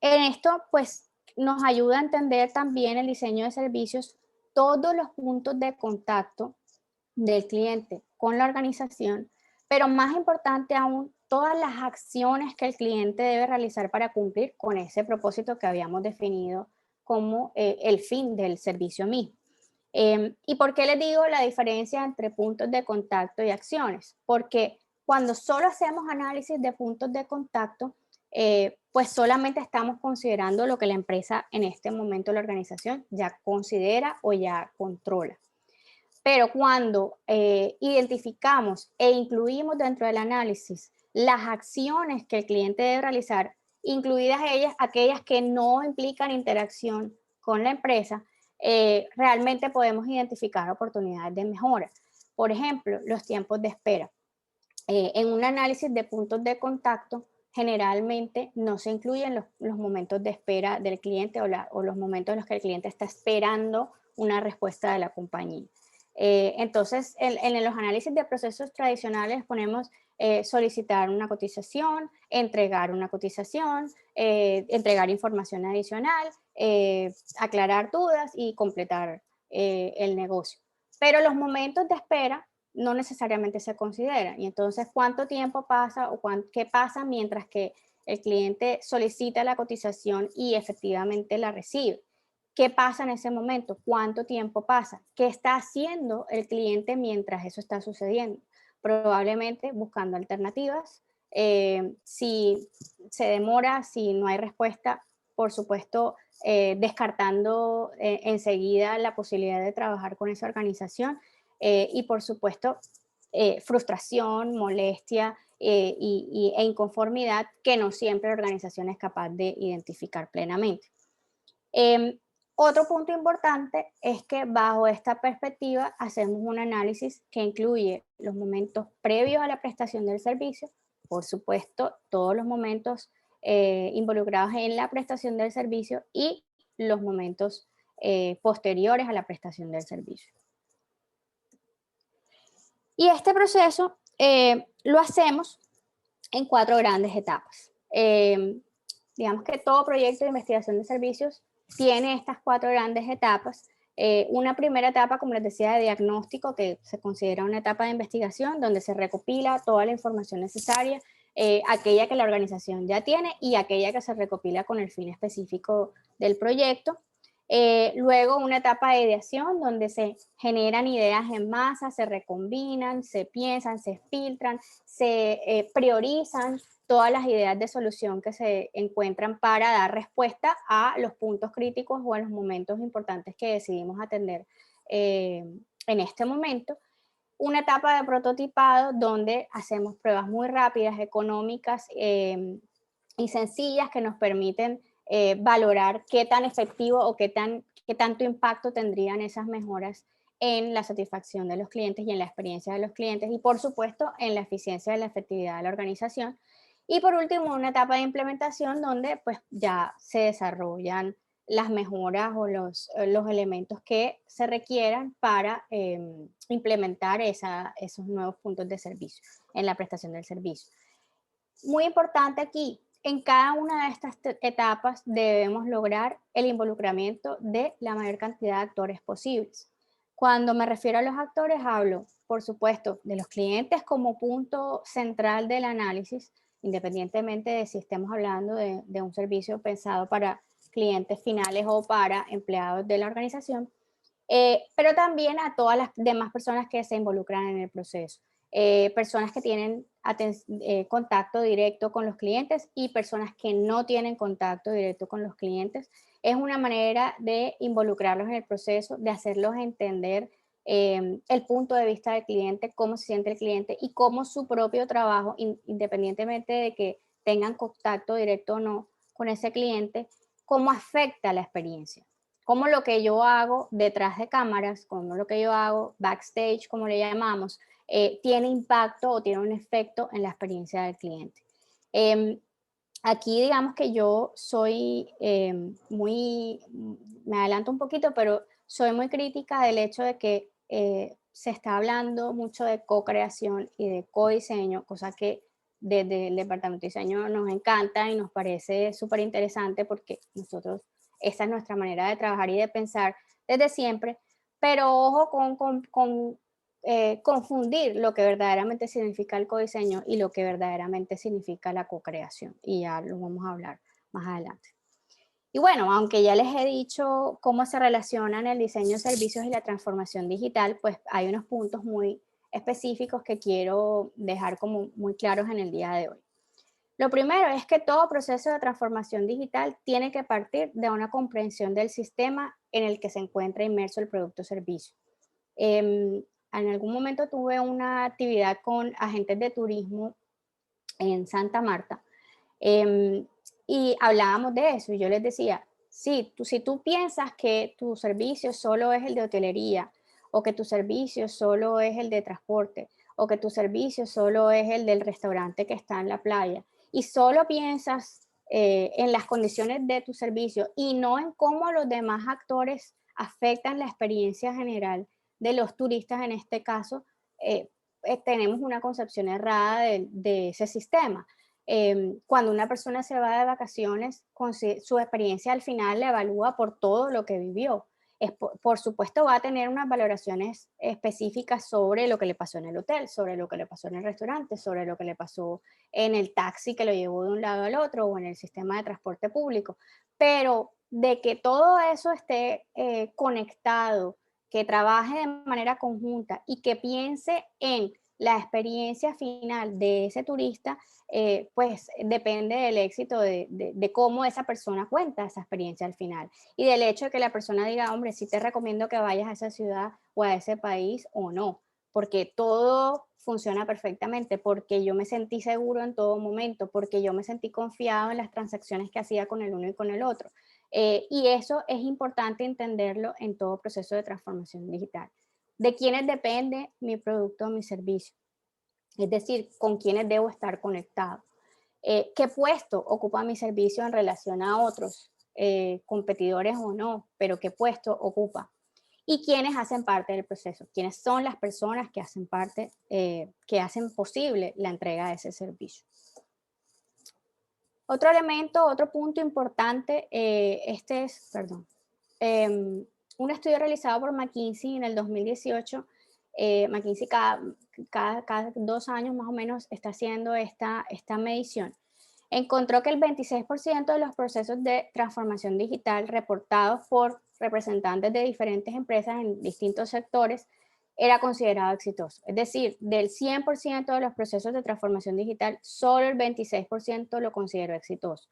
esto, pues, nos ayuda a entender también el diseño de servicios, todos los puntos de contacto del cliente con la organización, pero más importante aún, todas las acciones que el cliente debe realizar para cumplir con ese propósito que habíamos definido como el fin del servicio mismo. ¿Y por qué les digo la diferencia entre puntos de contacto y acciones? Porque cuando solo hacemos análisis de puntos de contacto, pues solamente estamos considerando lo que la empresa en este momento, la organización, ya considera o ya controla. Pero cuando identificamos e incluimos dentro del análisis las acciones que el cliente debe realizar, incluidas aquellas que no implican interacción con la empresa, realmente podemos identificar oportunidades de mejora. Por ejemplo, los tiempos de espera. En un análisis de puntos de contacto, generalmente no se incluyen los momentos de espera del cliente o los momentos en los que el cliente está esperando una respuesta de la compañía. Entonces, en los análisis de procesos tradicionales ponemos solicitar una cotización, entregar una cotización, entregar información adicional, aclarar dudas y completar el negocio. Pero los momentos de espera no necesariamente se consideran. Y entonces, ¿cuánto tiempo pasa o qué pasa mientras que el cliente solicita la cotización y efectivamente la recibe? ¿Qué pasa en ese momento? ¿Cuánto tiempo pasa? ¿Qué está haciendo el cliente mientras eso está sucediendo? Probablemente buscando alternativas. Si se demora, si no hay respuesta, por supuesto, descartando enseguida la posibilidad de trabajar con esa organización. Y por supuesto, frustración, molestia e inconformidad que no siempre la organización es capaz de identificar plenamente. Otro punto importante es que bajo esta perspectiva hacemos un análisis que incluye los momentos previos a la prestación del servicio, por supuesto, todos los momentos involucrados en la prestación del servicio y los momentos posteriores a la prestación del servicio. Y este proceso lo hacemos en 4 grandes etapas. Digamos que todo proyecto de investigación de servicios tiene estas 4 grandes etapas. Una primera etapa, como les decía, de diagnóstico, que se considera una etapa de investigación donde se recopila toda la información necesaria, aquella que la organización ya tiene y aquella que se recopila con el fin específico del proyecto. Luego una etapa de ideación donde se generan ideas en masa, se recombinan, se piensan, se filtran, se priorizan todas las ideas de solución que se encuentran para dar respuesta a los puntos críticos o a los momentos importantes que decidimos atender en este momento. Una etapa de prototipado donde hacemos pruebas muy rápidas, económicas y sencillas que nos permiten valorar qué tan efectivo o qué tanto impacto tendrían esas mejoras en la satisfacción de los clientes y en la experiencia de los clientes y por supuesto en la eficiencia y la efectividad de la organización. Y por último, una etapa de implementación donde pues ya se desarrollan las mejoras o los elementos que se requieran para implementar esos nuevos puntos de servicio en la prestación del servicio. Muy importante aquí, en cada una de estas etapas debemos lograr el involucramiento de la mayor cantidad de actores posibles. Cuando me refiero a los actores, hablo, por supuesto, de los clientes como punto central del análisis, independientemente de si estemos hablando de un servicio pensado para clientes finales o para empleados de la organización, pero también a todas las demás personas que se involucran en el proceso. Personas que tienen contacto directo con los clientes y personas que no tienen contacto directo con los clientes. Es una manera de involucrarlos en el proceso, de hacerlos entender el punto de vista del cliente, cómo se siente el cliente y cómo su propio trabajo, independientemente de que tengan contacto directo o no con ese cliente, cómo afecta la experiencia. Cómo lo que yo hago detrás de cámaras, cómo lo que yo hago backstage, como le llamamos, tiene impacto o tiene un efecto en la experiencia del cliente. Aquí digamos que yo soy me adelanto un poquito, pero soy muy crítica del hecho de que se está hablando mucho de co-creación y de co-diseño, cosa que desde el departamento de diseño nos encanta y nos parece súper interesante porque nosotros, esa es nuestra manera de trabajar y de pensar desde siempre, pero ojo con confundir lo que verdaderamente significa el codiseño y lo que verdaderamente significa la co-creación. Y ya lo vamos a hablar más adelante. Y bueno, aunque ya les he dicho cómo se relacionan el diseño de servicios y la transformación digital, pues hay unos puntos muy específicos que quiero dejar como muy claros en el día de hoy. Lo primero es que todo proceso de transformación digital tiene que partir de una comprensión del sistema en el que se encuentra inmerso el producto o servicio. En algún momento tuve una actividad con agentes de turismo en Santa Marta, em, y hablábamos de eso y yo les decía, sí, si tú piensas que tu servicio solo es el de hotelería o que tu servicio solo es el de transporte o que tu servicio solo es el del restaurante que está en la playa y solo piensas en las condiciones de tu servicio y no en cómo los demás actores afectan la experiencia general de los turistas en este caso, eh, tenemos una concepción errada de ese sistema. Cuando una persona se va de vacaciones, su experiencia al final la evalúa por todo lo que vivió. Por supuesto, va a tener unas valoraciones específicas sobre lo que le pasó en el hotel, sobre lo que le pasó en el restaurante, sobre lo que le pasó en el taxi que lo llevó de un lado al otro o en el sistema de transporte público. Pero de que todo eso esté conectado, que trabaje de manera conjunta y que piense en la experiencia final de ese turista, pues depende del éxito de cómo esa persona cuenta esa experiencia al final. Y del hecho de que la persona diga, hombre, sí te recomiendo que vayas a esa ciudad o a ese país o no, porque todo funciona perfectamente, porque yo me sentí seguro en todo momento, porque yo me sentí confiado en las transacciones que hacía con el uno y con el otro. Y eso es importante entenderlo en todo proceso de transformación digital. ¿De quiénes depende mi producto o mi servicio? Es decir, con quiénes debo estar conectado. ¿Qué puesto ocupa mi servicio en relación a otros, competidores o no, pero qué puesto ocupa? Y quiénes hacen parte del proceso, quiénes son las personas que hacen parte, que hacen posible la entrega de ese servicio. Otro elemento, otro punto importante, un estudio realizado por McKinsey en el 2018. McKinsey cada 2 años más o menos está haciendo esta medición. Encontró que el 26% de los procesos de transformación digital reportados por representantes de diferentes empresas en distintos sectores era considerado exitoso. Es decir, del 100% de los procesos de transformación digital, solo el 26% lo consideró exitoso.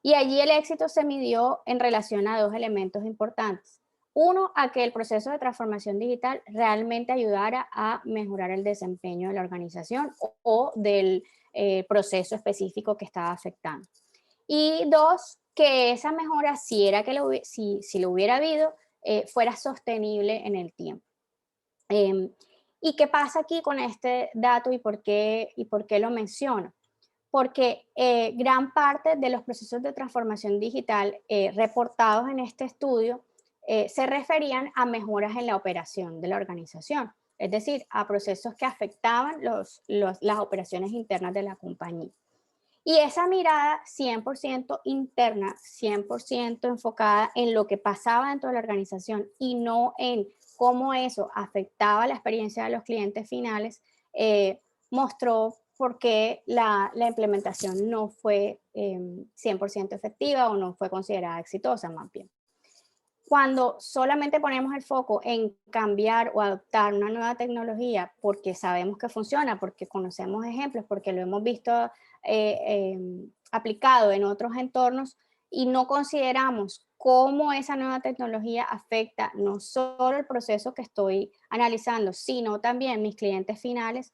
Y allí el éxito se midió en relación a dos elementos importantes. Uno, a que el proceso de transformación digital realmente ayudara a mejorar el desempeño de la organización o del proceso específico que estaba afectando. Y dos, que esa mejora, si lo hubiera habido, fuera sostenible en el tiempo. ¿Y qué pasa aquí con este dato y por qué lo menciono? Porque gran parte de los procesos de transformación digital reportados en este estudio se referían a mejoras en la operación de la organización, es decir, a procesos que afectaban las operaciones internas de la compañía. Y esa mirada 100% interna, 100% enfocada en lo que pasaba dentro de la organización y no en cómo eso afectaba la experiencia de los clientes finales, mostró por qué la implementación no fue 100% efectiva o no fue considerada exitosa más bien. Cuando solamente ponemos el foco en cambiar o adoptar una nueva tecnología porque sabemos que funciona, porque conocemos ejemplos, porque lo hemos visto aplicado en otros entornos y no consideramos cómo esa nueva tecnología afecta no solo el proceso que estoy analizando, sino también mis clientes finales,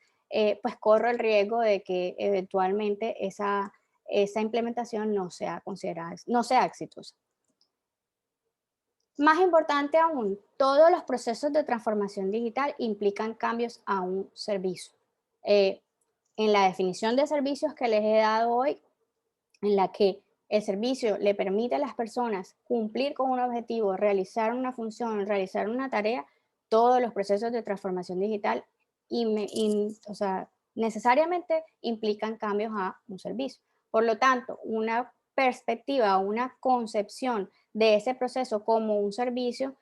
pues corro el riesgo de que eventualmente esa implementación no sea considerada, no sea exitosa. Más importante aún, todos los procesos de transformación digital implican cambios a un servicio. En la definición de servicios que les he dado hoy, en la que el servicio le permite a las personas cumplir con un objetivo, realizar una función, realizar una tarea, todos los procesos de transformación digital necesariamente implican cambios a un servicio. Por lo tanto, una perspectiva, una concepción de ese proceso como un servicio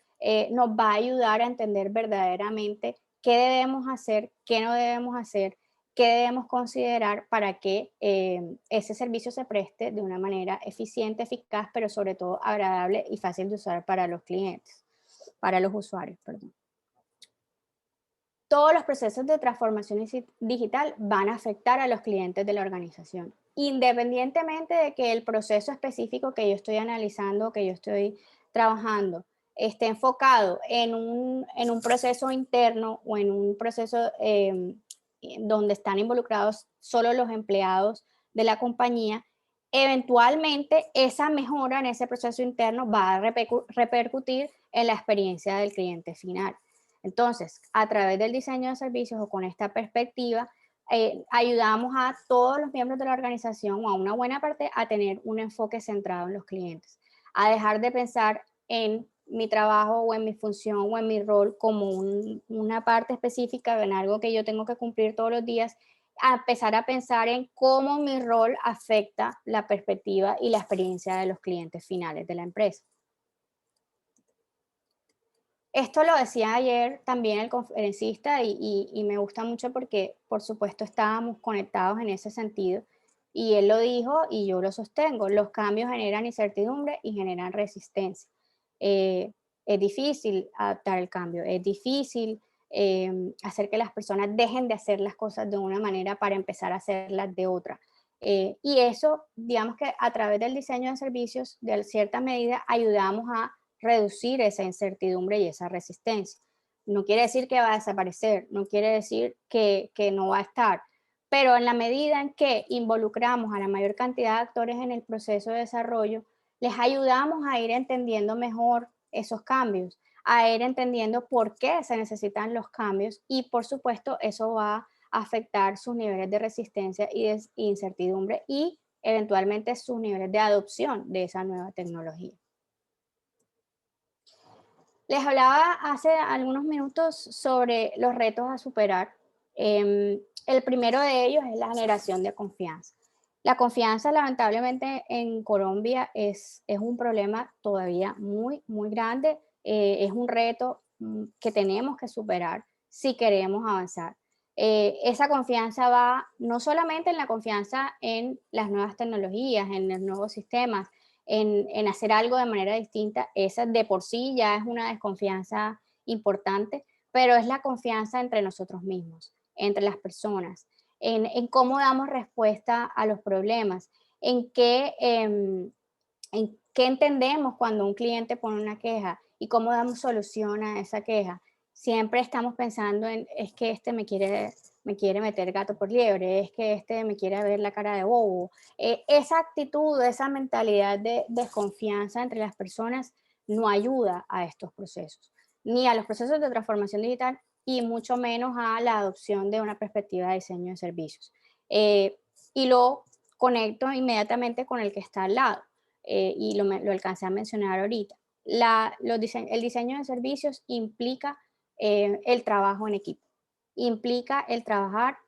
nos va a ayudar a entender verdaderamente qué debemos hacer, qué no debemos hacer, qué debemos considerar para que ese servicio se preste de una manera eficiente, eficaz, pero sobre todo agradable y fácil de usar para los clientes, para los usuarios, perdón. Todos los procesos de transformación digital van a afectar a los clientes de la organización, independientemente de que el proceso específico que yo estoy analizando, que yo estoy trabajando, esté enfocado en un proceso interno o en un proceso donde están involucrados solo los empleados de la compañía. Eventualmente esa mejora en ese proceso interno va a repercutir en la experiencia del cliente final. Entonces, a través del diseño de servicios o con esta perspectiva, ayudamos a todos los miembros de la organización o a una buena parte a tener un enfoque centrado en los clientes, a dejar de pensar en mi trabajo o en mi función o en mi rol como una parte específica, en algo que yo tengo que cumplir todos los días, a empezar a pensar en cómo mi rol afecta la perspectiva y la experiencia de los clientes finales de la empresa. Esto lo decía ayer también el conferencista y me gusta mucho porque, por supuesto, estábamos conectados en ese sentido. Y él lo dijo y yo lo sostengo. Los cambios generan incertidumbre y generan resistencia. Es difícil adaptar el cambio, es difícil hacer que las personas dejen de hacer las cosas de una manera para empezar a hacerlas de otra. Y eso, digamos que a través del diseño de servicios, de cierta medida, ayudamos a reducir esa incertidumbre y esa resistencia. No quiere decir que va a desaparecer, no quiere decir que no va a estar, pero en la medida en que involucramos a la mayor cantidad de actores en el proceso de desarrollo, les ayudamos a ir entendiendo mejor esos cambios, a ir entendiendo por qué se necesitan los cambios y por supuesto eso va a afectar sus niveles de resistencia y de incertidumbre y eventualmente sus niveles de adopción de esa nueva tecnología. Les hablaba hace algunos minutos sobre los retos a superar. El primero de ellos es la generación de confianza. La confianza, lamentablemente, en Colombia es un problema todavía muy, muy grande. Es un reto que tenemos que superar si queremos avanzar. Esa confianza va no solamente en la confianza en las nuevas tecnologías, en los nuevos sistemas, en hacer algo de manera distinta, esa de por sí ya es una desconfianza importante, pero es la confianza entre nosotros mismos, entre las personas, en cómo damos respuesta a los problemas, en qué entendemos cuando un cliente pone una queja y cómo damos solución a esa queja. Siempre estamos pensando en, es que este me quiere meter gato por liebre, es que este me quiere ver la cara de bobo. Esa actitud, esa mentalidad de desconfianza entre las personas no ayuda a estos procesos, ni a los procesos de transformación digital y mucho menos a la adopción de una perspectiva de diseño de servicios. Y lo conecto inmediatamente con el que está al lado y lo alcancé a mencionar ahorita. El diseño de servicios implica el trabajo en equipo, implica el trabajar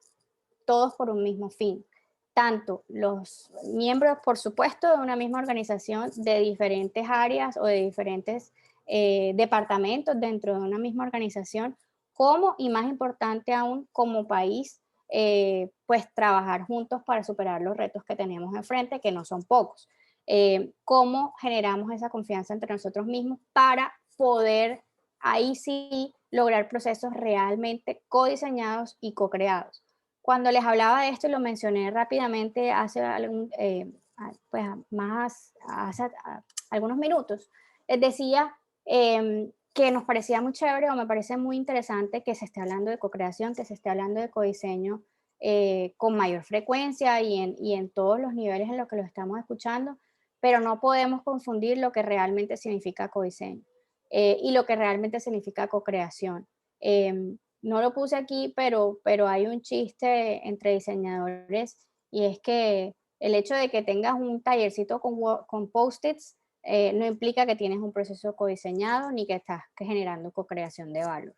todos por un mismo fin. Tanto los miembros, por supuesto, de una misma organización, de diferentes áreas o de diferentes departamentos dentro de una misma organización, como, y más importante aún, como país, pues trabajar juntos para superar los retos que tenemos enfrente, que no son pocos. Cómo generamos esa confianza entre nosotros mismos para poder ahí sí lograr procesos realmente codiseñados y co-creados. Cuando les hablaba de esto, lo mencioné rápidamente hace pues algunos minutos, les decía que nos parecía muy chévere o me parece muy interesante que se esté hablando de co-creación, que se esté hablando de codiseño con mayor frecuencia y en todos los niveles en los que lo estamos escuchando, pero no podemos confundir lo que realmente significa codiseño y lo que realmente significa co-creación. No lo puse aquí, pero hay un chiste entre diseñadores y es que el hecho de que tengas un tallercito con post-its no implica que tienes un proceso codiseñado ni que estás generando co-creación de valor.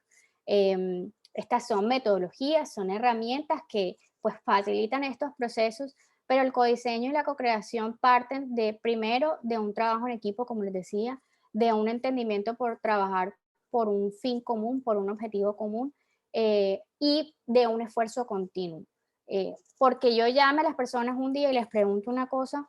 Estas son metodologías, son herramientas que pues facilitan estos procesos, pero el codiseño y la co-creación parten de primero de un trabajo en equipo, como les decía, de un entendimiento por trabajar por un fin común, por un objetivo común, y de un esfuerzo continuo. Porque yo llame a las personas un día y les pregunto una cosa,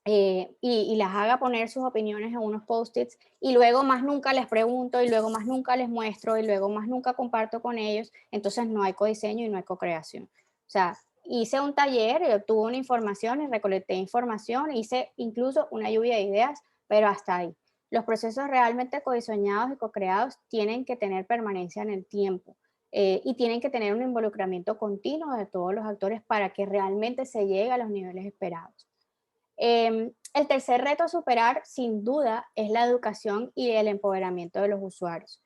y las haga poner sus opiniones en unos post-its y luego más nunca les pregunto y luego más nunca les muestro y luego más nunca comparto con ellos, entonces no hay codiseño y no hay co-creación. O sea, hice un taller y obtuve una información y recolecté información, hice incluso una lluvia de ideas, pero hasta ahí. Los procesos realmente codiseñados y co-creados tienen que tener permanencia en el tiempo. Y tienen que tener un involucramiento continuo de todos los actores para que realmente se llegue a los niveles esperados. El tercer reto a superar, sin duda, es la educación y el empoderamiento de los usuarios.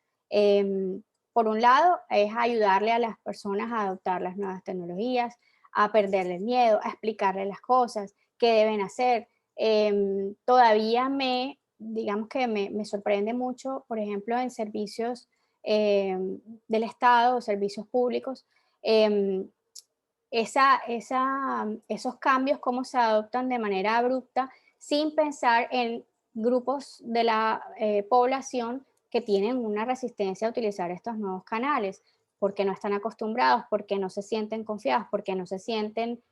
Por un lado, es ayudarle a las personas a adoptar las nuevas tecnologías, a perderle el miedo, a explicarle las cosas, qué deben hacer. Todavía digamos que me sorprende mucho, por ejemplo, en servicios del Estado o servicios públicos, em, esos cambios, cómo se adoptan de manera abrupta, sin pensar en grupos de la población que tienen una resistencia a utilizar estos nuevos canales, porque no están acostumbrados, porque no se sienten confiados, porque no se sienten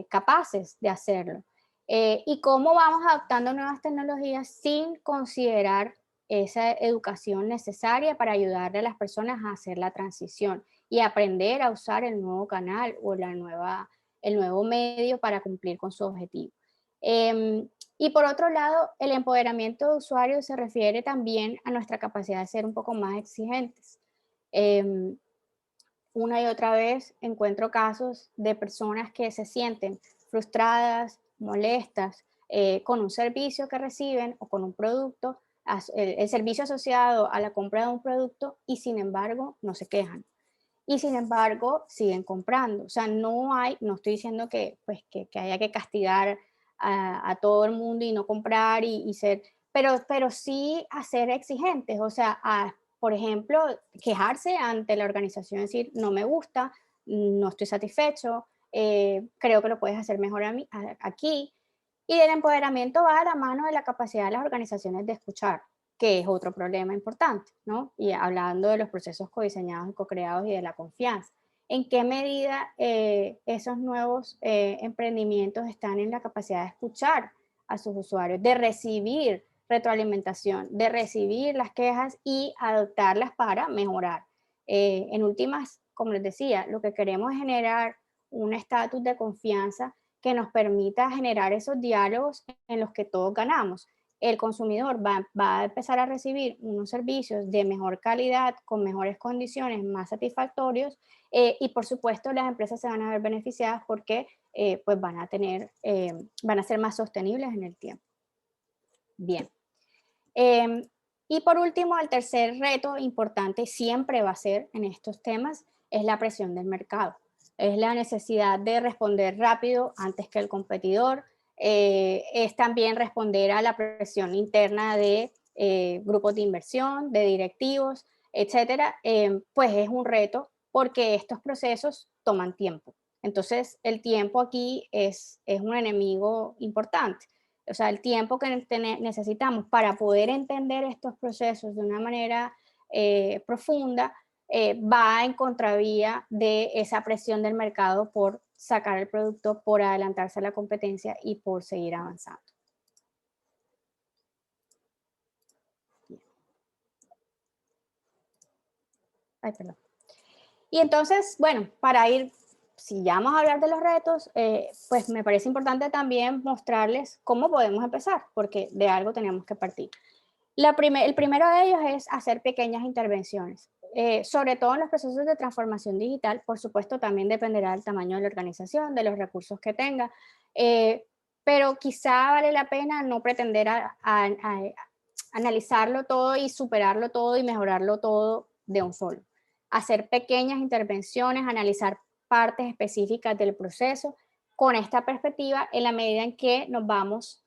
capaces de hacerlo. Y cómo vamos adoptando nuevas tecnologías sin considerar esa educación necesaria para ayudarle a las personas a hacer la transición y aprender a usar el nuevo canal o el nuevo medio para cumplir con su objetivo. Y por otro lado, el empoderamiento de usuarios se refiere también a nuestra capacidad de ser un poco más exigentes. Em, una y otra vez encuentro casos de personas que se sienten frustradas, molestas, con un servicio que reciben o con un producto, el servicio asociado a la compra de un producto y sin embargo no se quejan y sin embargo siguen comprando. O sea, no estoy diciendo que, pues, que haya que castigar a todo el mundo y no comprar y ser, pero sí a ser exigentes, o sea, por ejemplo, quejarse ante la organización, decir, no me gusta, no estoy satisfecho, creo que lo puedes hacer mejor aquí. Y el empoderamiento va a la mano de la capacidad de las organizaciones de escuchar, que es otro problema importante, ¿no? Y hablando de los procesos codiseñados y co-creados y de la confianza. ¿En qué medida esos nuevos emprendimientos están en la capacidad de escuchar a sus usuarios, de recibir retroalimentación, de recibir las quejas y adoptarlas para mejorar? En últimas, como les decía, lo que queremos es generar un estatus de confianza que nos permita generar esos diálogos en los que todos ganamos. El consumidor va a empezar a recibir unos servicios de mejor calidad, con mejores condiciones, más satisfactorios, y por supuesto las empresas se van a ver beneficiadas porque pues van a ser más sostenibles en el tiempo. Bien. Y por último, el tercer reto importante siempre va a ser en estos temas es la presión del mercado. Es la necesidad de responder rápido antes que el competidor. Es también responder a la presión interna de grupos de inversión, de directivos, etcétera. Pues es un reto porque estos procesos toman tiempo. Entonces, el tiempo aquí es un enemigo importante. O sea, el tiempo que necesitamos para poder entender estos procesos de una manera profunda va en contravía de esa presión del mercado por sacar el producto, por adelantarse a la competencia y por seguir avanzando. Ay, perdón. Y entonces, bueno, para ir, si ya vamos a hablar de los retos, pues me parece importante también mostrarles cómo podemos empezar, porque de algo tenemos que partir. El primero de ellos es hacer pequeñas intervenciones, sobre todo en los procesos de transformación digital. Por supuesto, también dependerá del tamaño de la organización, de los recursos que tenga, pero quizá vale la pena no pretender a analizarlo todo y superarlo todo y mejorarlo todo de un solo. Hacer pequeñas intervenciones, analizar partes específicas del proceso con esta perspectiva en la medida en que nos vamos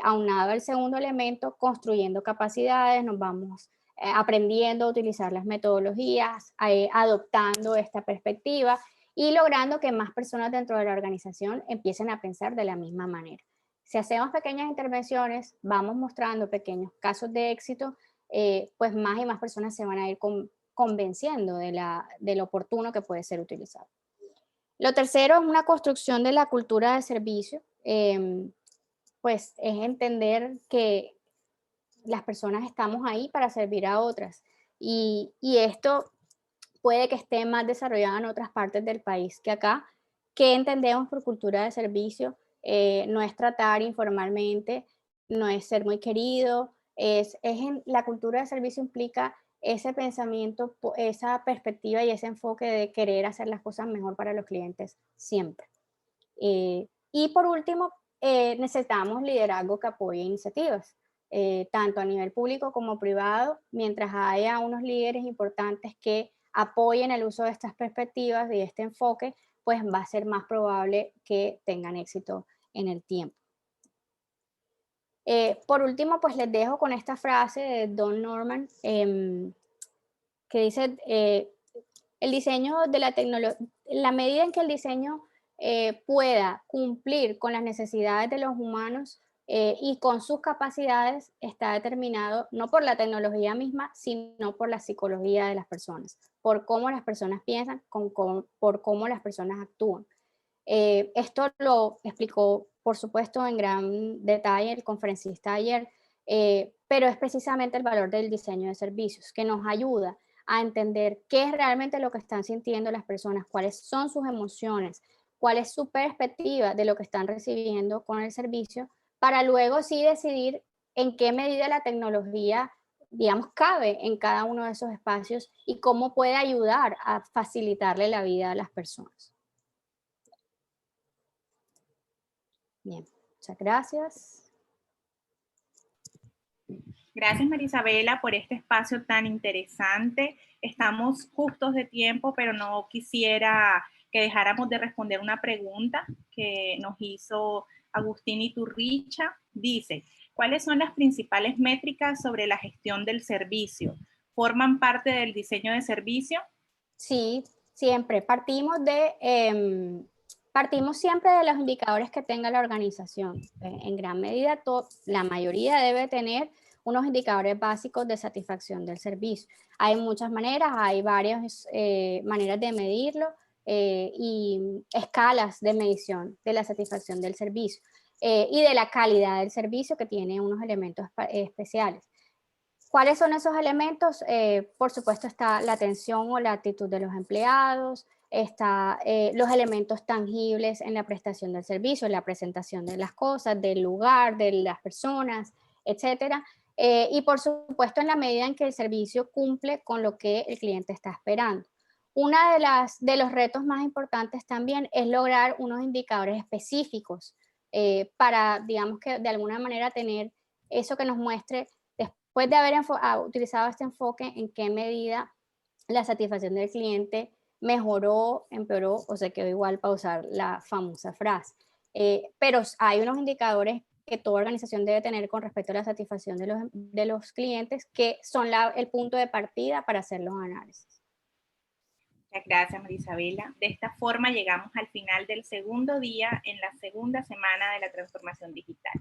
aunado al segundo elemento, construyendo capacidades, nos vamos aprendiendo a utilizar las metodologías, adoptando esta perspectiva y logrando que más personas dentro de la organización empiecen a pensar de la misma manera. Si hacemos pequeñas intervenciones, vamos mostrando pequeños casos de éxito, pues más y más personas se van a ir convenciendo de lo oportuno que puede ser utilizado. Lo tercero es una construcción de la cultura de servicio, pues es entender que las personas estamos ahí para servir a otras y esto puede que esté más desarrollado en otras partes del país que acá. ¿Qué entendemos por cultura de servicio? No es tratar informalmente, no es ser muy querido, la cultura de servicio implica ese pensamiento, esa perspectiva y ese enfoque de querer hacer las cosas mejor para los clientes siempre. Y por último, necesitamos liderazgo que apoye iniciativas, tanto a nivel público como privado, mientras haya unos líderes importantes que apoyen el uso de estas perspectivas y este enfoque, pues va a ser más probable que tengan éxito en el tiempo. Por último, pues les dejo con esta frase de Don Norman, que dice, el diseño de la tecnología, la medida en que el diseño pueda cumplir con las necesidades de los humanos y con sus capacidades, está determinado no por la tecnología misma, sino por la psicología de las personas, por cómo las personas piensan, por cómo las personas actúan. Esto lo explicó, por supuesto, en gran detalle el conferencista ayer, pero es precisamente el valor del diseño de servicios, que nos ayuda a entender qué es realmente lo que están sintiendo las personas, cuáles son sus emociones, cuál es su perspectiva de lo que están recibiendo con el servicio, para luego sí decidir en qué medida la tecnología, digamos, cabe en cada uno de esos espacios y cómo puede ayudar a facilitarle la vida a las personas. Bien, muchas gracias. Gracias, María Isabela, por este espacio tan interesante. Estamos justos de tiempo, pero no quisiera que dejáramos de responder una pregunta que nos hizo Agustín Iturricha. Dice, ¿cuáles son las principales métricas sobre la gestión del servicio? ¿Forman parte del diseño de servicio? Sí, siempre. Partimos siempre de los indicadores que tenga la organización. En gran medida, la mayoría debe tener unos indicadores básicos de satisfacción del servicio. Hay muchas maneras, hay varias maneras de medirlo y escalas de medición de la satisfacción del servicio y de la calidad del servicio, que tiene unos elementos especiales. ¿Cuáles son esos elementos? Por supuesto está la atención o la actitud de los empleados, está los elementos tangibles en la prestación del servicio, la presentación de las cosas, del lugar, de las personas, etcétera. Y por supuesto en la medida en que el servicio cumple con lo que el cliente está esperando. Uno de los retos más importantes también es lograr unos indicadores específicos para, digamos que de alguna manera tener eso que nos muestre, después de haber utilizado este enfoque, en qué medida la satisfacción del cliente mejoró, empeoró o se quedó igual, para usar la famosa frase. Pero hay unos indicadores que toda organización debe tener con respecto a la satisfacción de los clientes, que son el punto de partida para hacer los análisis. Muchas gracias, María Isabela. De esta forma llegamos al final del segundo día en la segunda semana de la transformación digital.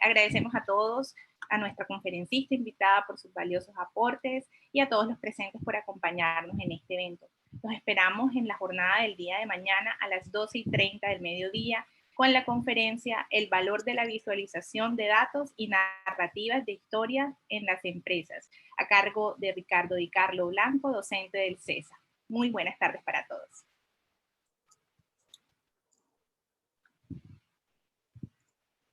Agradecemos a todos, a nuestra conferencista invitada por sus valiosos aportes y a todos los presentes por acompañarnos en este evento. Los esperamos en la jornada del día de mañana a las 12:30 del mediodía con la conferencia El valor de la visualización de datos y narrativas de historias en las empresas, a cargo de Ricardo Di Carlo Blanco, docente del CESA. Muy buenas tardes para todos.